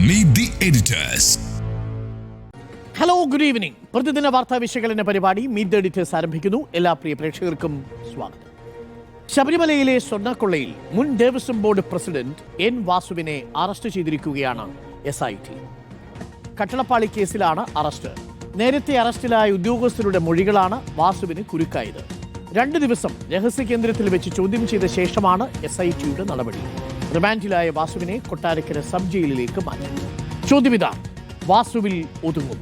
Meet the editors. Hello, good evening. പ്രതിദിന വാർത്താ വിശകലന പരിപാടി മീറ്റ് ദ എഡിറ്റേഴ്സ് ആരംഭിക്കുന്നു. എല്ലാ പ്രിയ പ്രേക്ഷകർക്കും സ്വാഗതം. ശബരിമലയിലെ സ്വർണ്ണക്കൊള്ളയിൽ മുൻ ദേവസ്വം ബോർഡ് പ്രസിഡന്റ് എൻ വാസുവിനെ അറസ്റ്റ് ചെയ്തിരിക്കുകയാണ് SIT. കട്ടളപ്പാളി കേസിലാണ് അറസ്റ്റ്. നേരത്തെ അറസ്റ്റിലായ ഉദ്യോഗസ്ഥരുടെ മൊഴികളാണ് വാസുവിന് കുരുക്കായത്. 2 ദിവസം രഹസ്യ കേന്ദ്രത്തിൽ വെച്ച് ചോദ്യം ചെയ്ത ശേഷമാണ് SITയുടെ നടപടി. റിമാൻഡിലായ വാസുവിനെ കൊട്ടാരക്കര സബ് ജയിലിലേക്ക് മാറ്റി. ചോദ്യമിതാ, വാസുവിൽ ഒതുങ്ങും.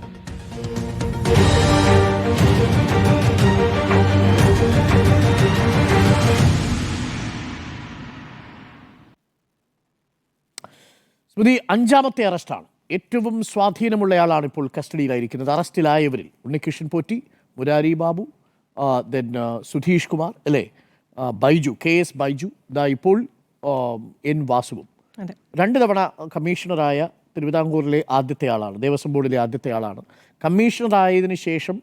സ്മൃതി, 5ാമത്തെ അറസ്റ്റാണ്. ഏറ്റവും സ്വാധീനമുള്ളയാളാണ് ഇപ്പോൾ കസ്റ്റഡിയിലായിരിക്കുന്നത്. അറസ്റ്റിലായവരിൽ ഉണ്ണികൃഷ്ണൻ പോറ്റി, മുരാരി ബാബു, സുധീഷ് കുമാർ, അല്ലേ, ബൈജു, KS ബൈജു, ഇപ്പോൾ എൻ വാസുവും. 2 തവണ കമ്മീഷണറായ തിരുവിതാംകൂറിലെ ആദ്യത്തെ ആളാണ്, ദേവസ്വം ബോർഡിലെ ആദ്യത്തെ ആളാണ്. കമ്മീഷണറായതിനു ശേഷം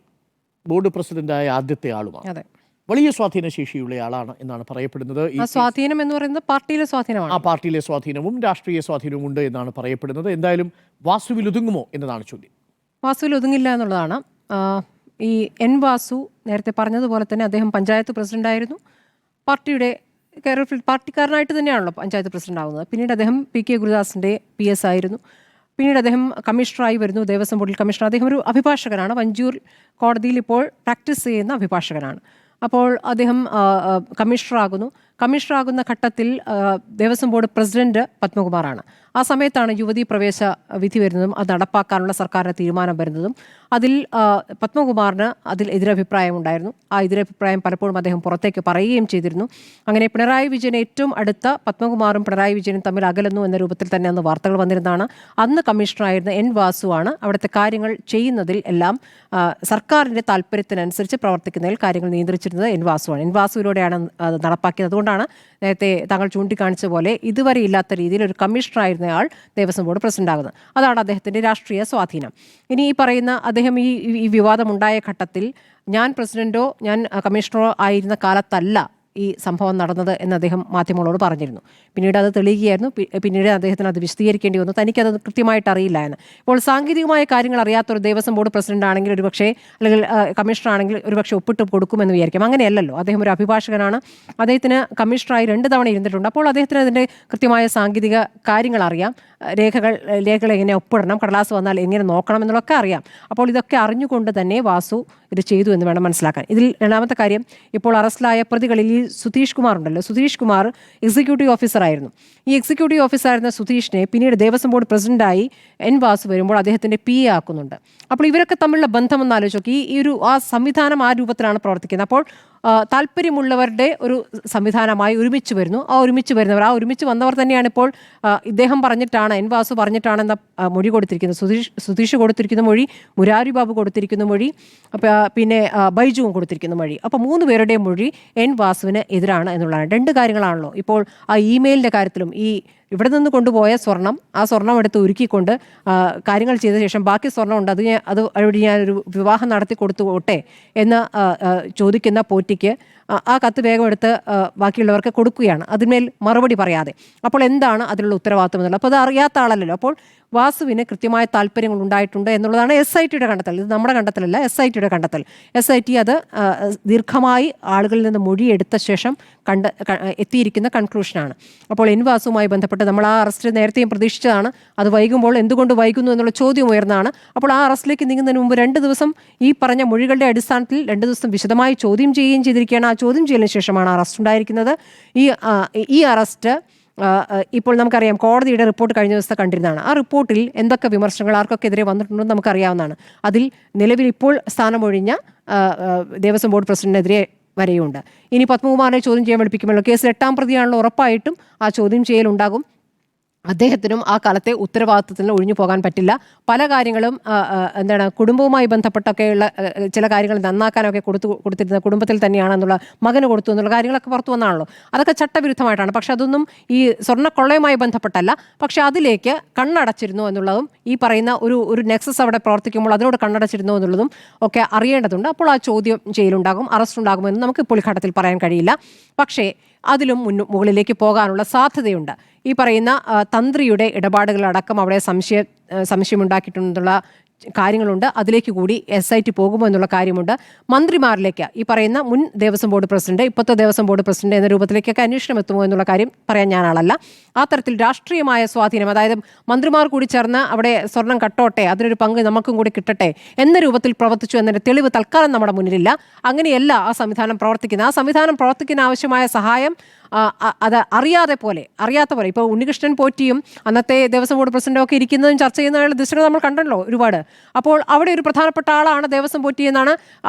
ബോർഡ് പ്രസിഡന്റായ ആദ്യത്തെ ആളുമാണ്. വലിയ സ്വാധീനശേഷിയുള്ള ആളാണ് എന്നാണ് പറയപ്പെടുന്നത്. സ്വാധീനം എന്ന് പറയുന്നത് പാർട്ടിയിലെ സ്വാധീനമാണ്. ആ പാർട്ടിയിലെ സ്വാധീനവും രാഷ്ട്രീയ സ്വാധീനവും ഉണ്ട് എന്നാണ് പറയപ്പെടുന്നത്. എന്തായാലും വാസുവിൽ ഒതുങ്ങുമോ എന്നതാണ് ചോദ്യം. വാസുവിൽ ഒതുങ്ങില്ല എന്നുള്ളതാണ്. ഈ എൻ വാസു നേരത്തെ പറഞ്ഞതുപോലെ തന്നെ അദ്ദേഹം പഞ്ചായത്ത് പ്രസിഡന്റായിരുന്നു. പാർട്ടിക്കാരനായിട്ട് തന്നെയാണല്ലോ പഞ്ചായത്ത് പ്രസിഡന്റ് ആവുന്നത്. പിന്നീട് അദ്ദേഹം PK ഗുരുദാസിന്റെ PS ആയിരുന്നു. പിന്നീട് അദ്ദേഹം കമ്മീഷണറായി വരുന്നു, ദേവസ്വം ബോർഡിൽ കമ്മീഷണർ. അദ്ദേഹം ഒരു അഭിഭാഷകനാണ്, വഞ്ചൂർ കോടതിയിൽ ഇപ്പോൾ പ്രാക്ടീസ് ചെയ്യുന്ന അഭിഭാഷകനാണ്. അപ്പോൾ അദ്ദേഹം കമ്മീഷണറാകുന്ന ഘട്ടത്തിൽ ദേവസ്വം ബോർഡ് പ്രസിഡന്റ് പത്മകുമാറാണ്. ആ സമയത്താണ് യുവതീ പ്രവേശ വിധി വരുന്നതും അത് നടപ്പാക്കാനുള്ള സർക്കാരിൻ്റെ തീരുമാനം വരുന്നതും. അതിൽ പത്മകുമാറിന് അതിൽ എതിരഭിപ്രായം ഉണ്ടായിരുന്നു. ആ എതിരഭിപ്രായം പലപ്പോഴും അദ്ദേഹം പുറത്തേക്ക് പറയുകയും ചെയ്തിരുന്നു. അങ്ങനെ പിണറായി വിജയൻ ഏറ്റവും അടുത്ത പത്മകുമാറും പിണറായി വിജയനും തമ്മിൽ അകലുന്നു എന്ന രൂപത്തിൽ തന്നെ അന്ന് വാർത്തകൾ വന്നിരുന്നതാണ്. അന്ന് കമ്മീഷണറായിരുന്ന എൻ വാസുവാണ് അവിടുത്തെ കാര്യങ്ങൾ ചെയ്യുന്നതിൽ എല്ലാം സർക്കാരിൻ്റെ താല്പര്യത്തിനനുസരിച്ച് പ്രവർത്തിക്കുന്നതിൽ കാര്യങ്ങൾ നിയന്ത്രിച്ചിരുന്നത് എൻ വാസുവാണ്. എൻ വാസുവിലൂടെയാണ് അത് നടപ്പാക്കിയത്. അതുകൊണ്ടാണ് നേരത്തെ താങ്കൾ ചൂണ്ടിക്കാണിച്ച പോലെ ഇതുവരെ ഇല്ലാത്ത രീതിയിൽ ഒരു കമ്മീഷണറായിരുന്നയാൾ ദേവസ്വം ബോർഡ് പ്രസിഡന്റ് ആകുന്നത്. അതാണ് അദ്ദേഹത്തിൻ്റെ രാഷ്ട്രീയ സ്വാധീനം. ഇനി ഈ പറയുന്ന അദ്ദേഹം ഈ വിവാദമുണ്ടായ ഘട്ടത്തിൽ ഞാൻ പ്രസിഡന്റോ ഞാൻ കമ്മീഷണറോ ആയിരുന്ന കാലത്തല്ല ഈ സംഭവം നടന്നത് എന്ന് അദ്ദേഹം മാധ്യമങ്ങളോട് പറഞ്ഞിരുന്നു. പിന്നീട് അത് തെളിയുകയായിരുന്നു. പിന്നീട് അദ്ദേഹത്തിന് അത് വിശദീകരിക്കേണ്ടി വന്നു, തനിക്കത് കൃത്യമായിട്ട് അറിയില്ല എന്ന്. ഇപ്പോൾ സാങ്കേതികമായ കാര്യങ്ങൾ അറിയാത്തൊരു ദേവസ്വം ബോർഡ് പ്രസിഡന്റ് ആണെങ്കിൽ ഒരുപക്ഷെ, അല്ലെങ്കിൽ കമ്മീഷണർ ആണെങ്കിൽ ഒരുപക്ഷെ ഒപ്പിട്ട് കൊടുക്കുമെന്ന് വിചാരിക്കും. അങ്ങനെയല്ലല്ലോ. അദ്ദേഹം ഒരു അഭിഭാഷകനാണ്. അദ്ദേഹത്തിന് കമ്മീഷണറായി 2 തവണ ഇരുന്നിട്ടുണ്ട്. അപ്പോൾ അദ്ദേഹത്തിന് അതിൻ്റെ കൃത്യമായ സാങ്കേതിക കാര്യങ്ങൾ അറിയാം. രേഖകൾ എങ്ങനെ ഒപ്പിടണം, കടലാസ് വന്നാൽ എങ്ങനെ നോക്കണം എന്നുള്ളതൊക്കെ അറിയാം. അപ്പോൾ ഇതൊക്കെ അറിഞ്ഞുകൊണ്ട് തന്നെ വാസു ഇത് ചെയ്തു എന്ന് വേണം മനസ്സിലാക്കാൻ. ഇതിൽ 2ാമത്തെ കാര്യം, ഇപ്പോൾ അറസ്റ്റിലായ പ്രതികളിൽ ഈ സുധീഷ് കുമാർ ഉണ്ടല്ലോ. സുധീഷ് കുമാർ എക്സിക്യൂട്ടീവ് ഓഫീസറായിരുന്നു. ഈ എക്സിക്യൂട്ടീവ് ഓഫീസറായിരുന്ന സുധീഷിനെ പിന്നീട് ദേവസ്വം ബോർഡ് പ്രസിഡന്റായി എൻ വാസു വരുമ്പോൾ അദ്ദേഹത്തിൻ്റെ PA ആക്കുന്നുണ്ട്. അപ്പോൾ ഇവരൊക്കെ തമ്മിലുള്ള ബന്ധം ഒന്ന് ആലോചിച്ച് നോക്കി. ഈ ഒരു സംവിധാനം ആ രൂപത്തിലാണ് പ്രവർത്തിക്കുന്നത്. അപ്പോൾ താല്പര്യമുള്ളവരുടെ ഒരു സംവിധാനമായി ഒരുമിച്ച് വരുന്നു. ആ ഒരുമിച്ച് വന്നവർ തന്നെയാണ് ഇപ്പോൾ ഇദ്ദേഹം പറഞ്ഞിട്ടാണ്, എൻ വാസു പറഞ്ഞിട്ടാണെന്ന മൊഴി കൊടുത്തിരിക്കുന്നത്. സുധീഷ് കൊടുത്തിരിക്കുന്ന മൊഴി, മുരാരി ബാബു കൊടുത്തിരിക്കുന്ന മൊഴി, പിന്നെ ബൈജുവും കൊടുത്തിരിക്കുന്ന മൊഴി. അപ്പോൾ 3 പേരുടെയും മൊഴി എൻ വാസുവിന് എതിരാണ് എന്നുള്ളതാണ്. 2 കാര്യങ്ങളാണല്ലോ. ഇപ്പോൾ ആ ഇമെയിലിൻ്റെ കാര്യത്തിലും ഇവിടെ നിന്ന് കൊണ്ടുപോയ ആ സ്വർണം എടുത്ത് ഉരുക്കിക്കൊണ്ട് കാര്യങ്ങൾ ചെയ്ത ശേഷം ബാക്കി സ്വർണ്ണം ഉണ്ട്, അത് വഴി ഞാനൊരു വിവാഹം നടത്തി കൊടുത്തുകൊട്ടെ എന്ന് ചോദിക്കുന്ന പോറ്റിക്ക് ആ കത്ത് വേഗം എടുത്ത് ബാക്കിയുള്ളവർക്ക് കൊടുക്കുകയാണ്, അതിന്മേൽ മറുപടി പറയാതെ. അപ്പോൾ എന്താണ് അതിലുള്ള ഉത്തരവാദിത്വം എന്നുള്ളത്? അപ്പോൾ അത് അറിയാത്ത ആളല്ലല്ലോ. അപ്പോൾ വാസുവിന് കൃത്യമായ താല്പര്യങ്ങൾ ഉണ്ടായിട്ടുണ്ട് എന്നുള്ളതാണ് SITയുടെ കണ്ടെത്തൽ. ഇത് നമ്മുടെ കണ്ടെത്തലല്ല, SITയുടെ കണ്ടെത്തൽ. SIT അത് ദീർഘമായി ആളുകളിൽ നിന്ന് മൊഴിയെടുത്ത ശേഷം എത്തിയിരിക്കുന്ന കൺക്ലൂഷനാണ്. അപ്പോൾ എൻ വാസുവുമായി ബന്ധപ്പെട്ട് നമ്മൾ ആ അറസ്റ്റ് നേരത്തെയും പ്രതീക്ഷിച്ചതാണ്. അത് വൈകുമ്പോൾ എന്തുകൊണ്ട് വൈകുന്നു എന്നുള്ള ചോദ്യം ഉയർന്നതാണ്. അപ്പോൾ ആ അറസ്റ്റിലേക്ക് നീങ്ങുന്നതിന് മുമ്പ് 2 ദിവസം ഈ പറഞ്ഞ മൊഴികളുടെ അടിസ്ഥാനത്തിൽ 2 ദിവസം വിശദമായി ചോദ്യം ചെയ്യുകയും ചെയ്തിരിക്കുകയാണ്. ആ ചോദ്യം ചെയ്യലിന് ശേഷമാണ് അറസ്റ്റ് ഉണ്ടായിരിക്കുന്നത്. ഈ അറസ്റ്റ് ഇപ്പോൾ നമുക്കറിയാം, കോടതിയുടെ റിപ്പോർട്ട് കഴിഞ്ഞ ദിവസത്തെ കണ്ടിരുന്നതാണ്. ആ റിപ്പോർട്ടിൽ എന്തൊക്കെ വിമർശനങ്ങൾ ആർക്കൊക്കെതിരെ വന്നിട്ടുണ്ടെന്ന് നമുക്കറിയാവുന്നതാണ്. അതിൽ നിലവിൽ ഇപ്പോൾ സ്ഥാനമൊഴിഞ്ഞ ദേവസ്വം ബോർഡ് പ്രസിഡന്റിനെതിരെ വരെയുണ്ട്. ഇനി പത്മകുമാറിനെ ചോദ്യം ചെയ്യാൻ വിളിപ്പിക്കുമല്ലോ. കേസിൽ 8ാം പ്രതിയാണല്ലോ, ഉറപ്പായിട്ടും ആ ചോദ്യം ചെയ്യലുണ്ടാകും. അദ്ദേഹത്തിനും ആ കാലത്തെ ഉത്തരവാദിത്വത്തിന് ഒഴിഞ്ഞു പോകാൻ പറ്റില്ല. പല കാര്യങ്ങളും കുടുംബവുമായി ബന്ധപ്പെട്ടൊക്കെയുള്ള ചില കാര്യങ്ങൾ നന്നാക്കാനൊക്കെ കൊടുത്തിരുന്ന കുടുംബത്തിൽ തന്നെയാണെന്നുള്ള, മകന് കൊടുത്തു എന്നുള്ള കാര്യങ്ങളൊക്കെ പുറത്തു വന്നാണല്ലോ. അതൊക്കെ ചട്ടവിരുദ്ധമായിട്ടാണ്. പക്ഷെ അതൊന്നും ഈ സ്വർണ്ണക്കൊള്ളയുമായി ബന്ധപ്പെട്ടല്ല. പക്ഷെ അതിലേക്ക് കണ്ണടച്ചിരുന്നു എന്നുള്ളതും, ഈ പറയുന്ന ഒരു നെക്സസ് അവിടെ പ്രവർത്തിക്കുമ്പോൾ അതിനോട് കണ്ണടച്ചിരുന്നു എന്നുള്ളതും ഒക്കെ അറിയേണ്ടതുണ്ട്. അപ്പോൾ ആ ചോദ്യം ചെയ്യലുണ്ടാകും, അറസ്റ്റ് ഉണ്ടാകുമെന്ന് നമുക്ക് ഇപ്പോൾ ഈ ഘട്ടത്തിൽ പറയാൻ കഴിയില്ല. പക്ഷേ അതിലും മുകളിലേക്ക് പോകാനുള്ള സാധ്യതയുണ്ട്. ഈ പറയുന്ന തന്ത്രിയുടെ ഇടപാടുകളടക്കം അവിടെ സംശയമുണ്ടാക്കിയിട്ടുള്ള കാര്യങ്ങളുണ്ട്. അതിലേക്ക് കൂടി SIT പോകുമോ എന്നുള്ള കാര്യമുണ്ട്. മന്ത്രിമാരിലേക്ക് ഈ പറയുന്ന മുൻ ദേവസ്വം ബോർഡ് പ്രസിഡന്റ്, ഇപ്പോഴത്തെ ദേവസ്വം ബോർഡ് പ്രസിഡന്റ് എന്ന രൂപത്തിലേക്കൊക്കെ അന്വേഷണം എത്തുമോ എന്നുള്ള കാര്യം പറയാൻ ഞാൻ ആളല്ല. ആ തരത്തിൽ രാഷ്ട്രീയമായ സ്വാധീനം, അതായത് മന്ത്രിമാർ കൂടി ചേർന്ന് അവിടെ സ്വർണം കട്ടോട്ടെ, അതിനൊരു പങ്ക് നമുക്കും കൂടി കിട്ടട്ടെ എന്ന രൂപത്തിൽ പ്രവർത്തിച്ചു എന്നതിന്റെ തെളിവ് തൽക്കാലം നമ്മുടെ മുന്നിലില്ല. അങ്ങനെയല്ല ആ സംവിധാനം പ്രവർത്തിക്കുന്നത്. ആ സംവിധാനം പ്രവർത്തിക്കുന്ന ആവശ്യമായ സഹായം അത് അറിയാത്ത പോലെ ഇപ്പോൾ ഉണ്ണികൃഷ്ണൻ പോറ്റിയും അന്നത്തെ ദേവസ്വം ബോർഡ് പ്രസിഡന്റും ഒക്കെ ഇരിക്കുന്നതും ചർച്ച ചെയ്യുന്ന ദൃശ്യം നമ്മൾ കണ്ടല്ലോ ഒരുപാട്. അപ്പോൾ അവിടെ ഒരു പ്രധാനപ്പെട്ട ആളാണ് ദേവസ്വം പോറ്റി എന്നാണ്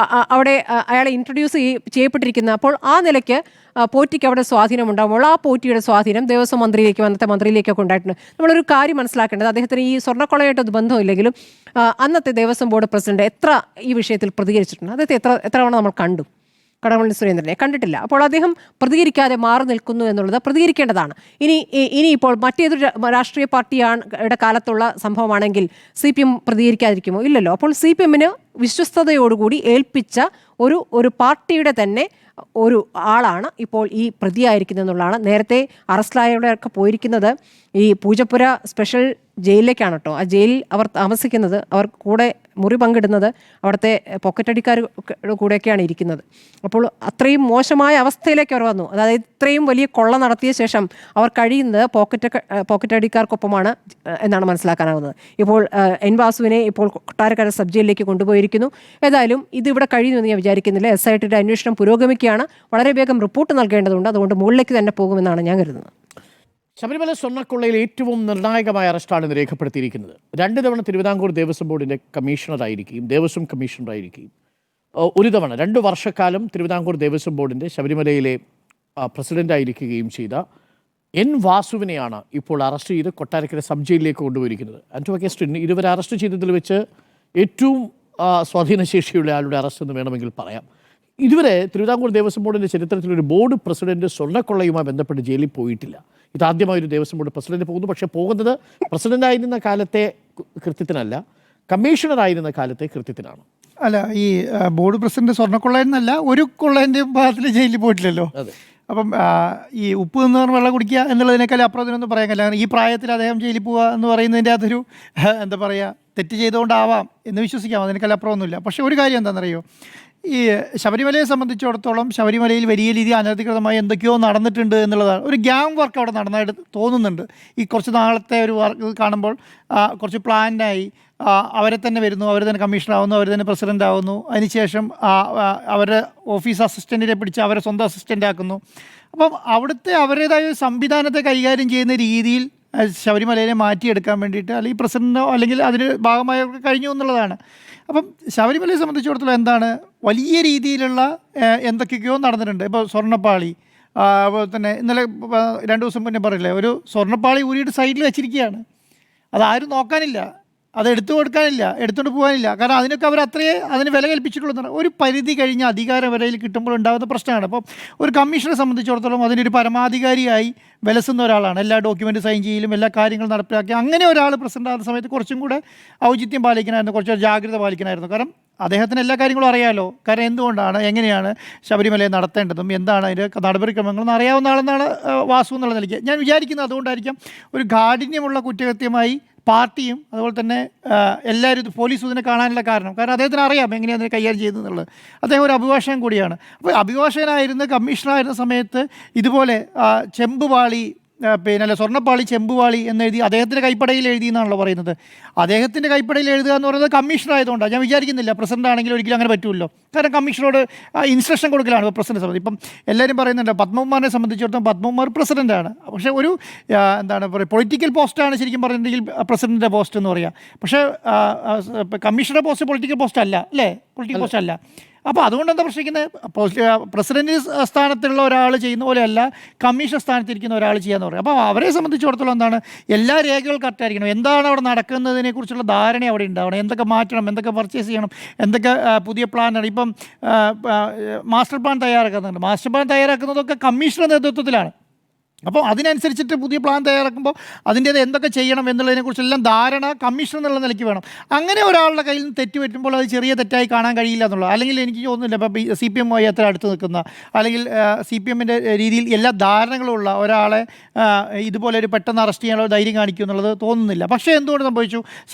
അവിടെ അയാളെ ഇൻട്രൊഡ്യൂസ് ചെയ്യപ്പെട്ടിരിക്കുന്നത്. അപ്പോൾ ആ നിലയ്ക്ക് പോറ്റിക്ക് അവിടെ സ്വാധീനം ഉണ്ടാകുമ്പോൾ ആ പോറ്റിയുടെ സ്വാധീനം ദേവസ്വം മന്ത്രിയിലേക്കും അന്നത്തെ മന്ത്രിയിലേക്കൊക്കെ ഉണ്ടായിട്ടുണ്ട്. നമ്മളൊരു കാര്യം മനസ്സിലാക്കേണ്ടത്, അദ്ദേഹത്തിന് ഈ സ്വർണ്ണക്കൊളയായിട്ടത് ബന്ധമില്ലെങ്കിലും അന്നത്തെ ദേവസ്വം ബോർഡ് പ്രസിഡന്റ് എത്ര ഈ വിഷയത്തിൽ പ്രതികരിച്ചിട്ടുണ്ട്, അദ്ദേഹത്തെ എത്ര തവണ നമ്മൾ കണ്ടു? കടകംപള്ളി സുരേന്ദ്രനെ കണ്ടിട്ടില്ല. അപ്പോൾ അദ്ദേഹം പ്രതികരിക്കാതെ മാറി നിൽക്കുന്നു എന്നുള്ളത് പ്രതികരിക്കേണ്ടതാണ്. ഇനിയിപ്പോൾ മറ്റേതൊരു രാഷ്ട്രീയ പാർട്ടിയുടെ കാലത്തുള്ള സംഭവമാണെങ്കിൽ CPM പ്രതികരിക്കാതിരിക്കുമോ? ഇല്ലല്ലോ. അപ്പോൾ CPMന് വിശ്വസ്തയോടുകൂടി ഏൽപ്പിച്ച ഒരു പാർട്ടിയുടെ തന്നെ ഒരു ആളാണ് ഇപ്പോൾ ഈ പ്രതിയായിരിക്കുന്നത് എന്നുള്ളതാണ്. നേരത്തെ അറസ്റ്റിലായവരൊക്കെ പോയിരിക്കുന്നത് ഈ പൂജപ്പുര സ്പെഷ്യൽ ജയിലിലേക്കാണ് കേട്ടോ. ആ ജയിലിൽ അവർ താമസിക്കുന്നത്, അവർ കൂടെ മുറി പങ്കിടുന്നത് അവിടുത്തെ പോക്കറ്റടിക്കാർ കൂടെയൊക്കെയാണ് ഇരിക്കുന്നത്. അപ്പോൾ അത്രയും മോശമായ അവസ്ഥയിലേക്ക് അവർ വന്നു. അതായത് ഇത്രയും വലിയ കൊള്ള നടത്തിയ ശേഷം അവർ കഴിയുന്നത് പോക്കറ്റടിക്കാർക്കൊപ്പമാണ് എന്നാണ് മനസ്സിലാക്കാനാവുന്നത്. ഇപ്പോൾ N വാസുവിനെ ഇപ്പോൾ കൊട്ടാരക്കര സബ് ജയിലിലേക്ക് കൊണ്ടുപോയിരിക്കുന്നു. ഏതായാലും ഇതിവിടെ കഴിയുമെന്ന് ഞാൻ വിചാരിക്കുന്നില്ല. SITയുടെ അന്വേഷണം പുരോഗമിക്കുകയാണ്. വളരെ വേഗം റിപ്പോർട്ട് നൽകേണ്ടതുണ്ട്. അതുകൊണ്ട് മുകളിലേക്ക് തന്നെ പോകുമെന്നാണ് ഞാൻ കരുതുന്നത്. ശബരിമല സ്വർണ്ണക്കൊള്ളയിൽ ഏറ്റവും നിർണായകമായ അറസ്റ്റാണ് ഇന്ന് രേഖപ്പെടുത്തിയിരിക്കുന്നത്. 2 തവണ തിരുവിതാംകൂർ ദേവസ്വം ബോർഡിൻ്റെ കമ്മീഷണറായിരിക്കുകയും ദേവസ്വം കമ്മീഷണറായിരിക്കുകയും 1 തവണ 2 വർഷക്കാലം തിരുവിതാംകൂർ ദേവസ്വം ബോർഡിൻ്റെ ശബരിമലയിലെ പ്രസിഡൻ്റായിരിക്കുകയും ചെയ്ത N വാസുവിനെയാണ് ഇപ്പോൾ അറസ്റ്റ് ചെയ്ത് കൊട്ടാരക്കര സബ് ജയിലിലേക്ക് കൊണ്ടുപോയിരിക്കുന്നത്. ആൻറ്റോ അഗസ്റ്റിൻ ഇതുവരെ അറസ്റ്റ് ചെയ്തതിൽ വെച്ച് ഏറ്റവും സ്വാധീനശേഷിയുള്ള ആളുടെ അറസ്റ്റ് എന്ന് വേണമെങ്കിൽ പറയാം. ഇതുവരെ തിരുവിതാംകൂർ ദേവസ്വം ബോർഡിൻ്റെ ചരിത്രത്തിൽ ഒരു ബോർഡ് പ്രസിഡന്റ് സ്വർണ്ണക്കൊള്ളയുമായി ബന്ധപ്പെട്ട് ജയിലിൽ പോയിട്ടില്ല. ഇതാദ്യമായൊരു ദേവസ്വം ബോർഡ് പ്രസിഡന്റ് പോകുന്നു. പക്ഷേ പോകുന്നത് പ്രസിഡന്റായിരുന്ന കാലത്തെ കൃത്യത്തിനല്ല, കമ്മീഷണറായിരുന്ന കാലത്തെ കൃത്യത്തിനാണ്. അല്ല, ഈ ബോർഡ് പ്രസിഡന്റ് സ്വർണ്ണക്കൊള്ളയെന്നല്ല, ഒരു കൊള്ളേൻ്റെ ഭാഗത്തിൽ ജയിലിൽ പോയിട്ടില്ലല്ലോ. അപ്പം ഈ ഉപ്പ് നിന്ന് പറഞ്ഞ് വെള്ളം കുടിക്കുക എന്നുള്ളതിനേക്കാൾ അപ്പുറത്തിനൊന്നും പറയാൻ കഴിയില്ല. ഈ പ്രായത്തിൽ അദ്ദേഹം ജയിലിൽ പോവുക എന്ന് പറയുന്നതിൻ്റെ അകത്തൊരു എന്താ പറയുക, തെറ്റ് ചെയ്തുകൊണ്ടാവാം എന്ന് വിശ്വസിക്കാം. അതിനേക്കാൾ അപ്പുറമൊന്നുമില്ല. പക്ഷേ ഒരു കാര്യം എന്താണെന്നറിയോ, ഈ ശബരിമലയെ സംബന്ധിച്ചിടത്തോളം ശബരിമലയിൽ വലിയ രീതിയിൽ അനധികൃതമായി എന്തൊക്കെയോ നടന്നിട്ടുണ്ട് എന്നുള്ളതാണ്. ഒരു ഗ്യാങ് വർക്ക് അവിടെ നടന്നതായിട്ട് തോന്നുന്നുണ്ട്. ഈ കുറച്ച് നാളത്തെ ഒരു വർക്ക് കാണുമ്പോൾ കുറച്ച് പ്ലാനായി അവരെ തന്നെ വരുന്നു, അവർ തന്നെ കമ്മീഷണർ അവർ തന്നെ പ്രസിഡൻ്റ് ആവുന്നു. അതിനുശേഷം അവരുടെ ഓഫീസ് അസിസ്റ്റൻറ്റിനെ പിടിച്ച് അവരെ സ്വന്തം അസിസ്റ്റൻ്റ് ആക്കുന്നു. അപ്പം അവിടുത്തെ അവരുടേതായ ഒരു സംവിധാനത്തെ കൈകാര്യം ചെയ്യുന്ന രീതിയിൽ ശബരിമലയെ മാറ്റിയെടുക്കാൻ വേണ്ടിയിട്ട് അല്ലെങ്കിൽ പ്രസിഡൻറ്റോ അല്ലെങ്കിൽ അതിന് ഭാഗമായവർക്ക് കഴിഞ്ഞു എന്നുള്ളതാണ്. അപ്പം ശബരിമലയെ സംബന്ധിച്ചിടത്തോളം എന്താണ്, വലിയ രീതിയിലുള്ള എന്തൊക്കെയോ നടന്നിട്ടുണ്ട്. ഇപ്പോൾ സ്വർണ്ണപ്പാളി, അതുപോലെ തന്നെ ഇന്നലെ 2 ദിവസം മുന്നേ പറയില്ലേ, ഒരു സ്വർണ്ണപ്പാളി ഊരിയിട്ട് സൈഡിൽ വെച്ചിരിക്കുകയാണ്. അതാരും നോക്കാനില്ല, അത് എടുത്തു കൊടുക്കാനില്ല, എടുത്തുകൊണ്ട് പോകാനില്ല. കാരണം അതിനൊക്കെ അവർ അത്രയേ അതിന് വില കൽപ്പിച്ചിട്ടുള്ളതാണ്. ഒരു പരിധി കഴിഞ്ഞ് അധികാരം വരയിൽ കിട്ടുമ്പോൾ ഉണ്ടാകുന്ന പ്രശ്നമാണ്. അപ്പോൾ ഒരു കമ്മീഷനെ സംബന്ധിച്ചിടത്തോളം അതിനൊരു പരമാധികാരിയായി വിലസുന്ന ഒരാളാണ്. എല്ലാ ഡോക്യുമെൻറ്റ് സൈൻ ചെയ്യലും എല്ലാ കാര്യങ്ങളും നടപ്പിലാക്കി. അങ്ങനെ ഒരാൾ പ്രസിഡന്റ് ആകുന്ന സമയത്ത് കുറച്ചും കൂടെ ഔചിത്യം പാലിക്കണമായിരുന്നു, കുറച്ച് ജാഗ്രത പാലിക്കണമായിരുന്നു. കാരണം അദ്ദേഹത്തിന് എല്ലാ കാര്യങ്ങളും അറിയാമല്ലോ. കാരണം എന്തുകൊണ്ടാണ്, എങ്ങനെയാണ് ശബരിമലയെ നടത്തേണ്ടതും എന്താണ് അതിൻ്റെ നടപടിക്രമങ്ങളെന്ന് അറിയാവുന്ന ആളെന്നാണ് വാസു എന്നുള്ള നിലയ്ക്ക് ഞാൻ വിചാരിക്കുന്നത്. അതുകൊണ്ടായിരിക്കാം ഒരു കാഠിന്യമുള്ള കുറ്റകൃത്യമായി പാർട്ടിയും അതുപോലെ തന്നെ എല്ലാവരും പോലീസ് ഇതിനെ കാണാനുള്ള കാരണം അദ്ദേഹത്തിന് അറിയാം എങ്ങനെയാണ് അതിനെ കൈകാര്യം ചെയ്യുന്നത്. അദ്ദേഹം ഒരു അഭിഭാഷകൻ കൂടിയാണ്. അപ്പോൾ അഭിഭാഷകനായിരുന്ന കമ്മീഷണറായിരുന്ന സമയത്ത് ഇതുപോലെ ചെമ്പുപാളി പിന്നെ സ്വർണ്ണപ്പാളി ചെമ്പുപാളി എന്നെഴുതി അദ്ദേഹത്തിൻ്റെ കൈപ്പടയിൽ എഴുതി എന്നാണല്ലോ പറയുന്നത്. അദ്ദേഹത്തിൻ്റെ കൈപ്പടയിൽ എഴുതുക എന്ന് പറയുന്നത് കമ്മീഷണർ ആയതുകൊണ്ടാണ്. ഞാൻ വിചാരിക്കുന്നില്ല പ്രസിഡന്റ് ആണെങ്കിലും ഒരിക്കലും അങ്ങനെ പറ്റുമല്ലോ. കാരണം കമ്മീഷണറോട് ഇൻസ്ട്രക്ഷൻ കൊടുക്കലാണ് ഇപ്പോൾ പ്രസിഡന്റ് സംബന്ധിച്ച്. ഇപ്പം എല്ലാവരും പറയുന്നുണ്ട് പത്മകുമാറിനെ സംബന്ധിച്ചിടത്തോളം പത്മകുമാർ പ്രസിഡന്റാണ്. പക്ഷേ ഒരു എന്താണ് പറയുക, പൊളിറ്റിക്കൽ പോസ്റ്റാണ് ശരിക്കും പറഞ്ഞിട്ടുണ്ടെങ്കിൽ പ്രസിഡന്റിൻ്റെ പോസ്റ്റ് എന്ന് പറയുക. പക്ഷേ കമ്മീഷണറുടെ പോസ്റ്റ് പൊളിറ്റിക്കൽ പോസ്റ്റ് അല്ല, അല്ലേ? പൊളിറ്റിക്കൽ പോസ്റ്റ് അല്ല. അപ്പോൾ അതുകൊണ്ട് എന്താ പ്രശ്നിക്കുന്നത്, പ്രസിഡന്റ് സ്ഥാനത്തുള്ള ഒരാൾ ചെയ്യുന്ന പോലെയല്ല കമ്മീഷൻ സ്ഥാനത്തിരിക്കുന്ന ഒരാൾ ചെയ്യാന്ന് പറയും. അപ്പോൾ അവരെ സംബന്ധിച്ചിടത്തോളം എന്താണ്, എല്ലാ രേഖകളും കറക്റ്റായിരിക്കണം. എന്താണ് അവിടെ നടക്കുന്നതിനെക്കുറിച്ചുള്ള ധാരണ അവിടെ ഉണ്ടാവണം. എന്തൊക്കെ മാറ്റണം, എന്തൊക്കെ പർച്ചേസ് ചെയ്യണം, എന്തൊക്കെ പുതിയ പ്ലാനാണ്. ഇപ്പം മാസ്റ്റർ പ്ലാൻ തയ്യാറാക്കുന്നുണ്ട്. മാസ്റ്റർ പ്ലാൻ തയ്യാറാക്കുന്നതൊക്കെ കമ്മീഷണർ നേതൃത്വത്തിലാണ്. അപ്പോൾ അതിനനുസരിച്ചിട്ട് പുതിയ പ്ലാൻ തയ്യാറാക്കുമ്പോൾ അതിൻ്റേത് എന്തൊക്കെ ചെയ്യണം എന്നുള്ളതിനെക്കുറിച്ചെല്ലാം ധാരണ കമ്മീഷൻ എന്നുള്ള നിലയ്ക്ക് വേണം. അങ്ങനെ ഒരാളുടെ കയ്യിൽ നിന്ന് തെറ്റ് പറ്റുമ്പോൾ അത് ചെറിയ തെറ്റായി കാണാൻ കഴിയില്ല എന്നുള്ളത്. അല്ലെങ്കിൽ എനിക്ക് തോന്നുന്നില്ല ഇപ്പോൾ CPM അത്ര അടുത്ത് നിൽക്കുന്ന അല്ലെങ്കിൽ CPM-ൻ്റെ രീതിയിൽ എല്ലാ ധാരണകളുമുള്ള ഒരാളെ ഇതുപോലെ ഒരു പെട്ടെന്ന് അറസ്റ്റ് ചെയ്യാനുള്ള ധൈര്യം കാണിക്കും എന്നുള്ളത് തോന്നുന്നില്ല. പക്ഷേ എന്തുകൊണ്ട്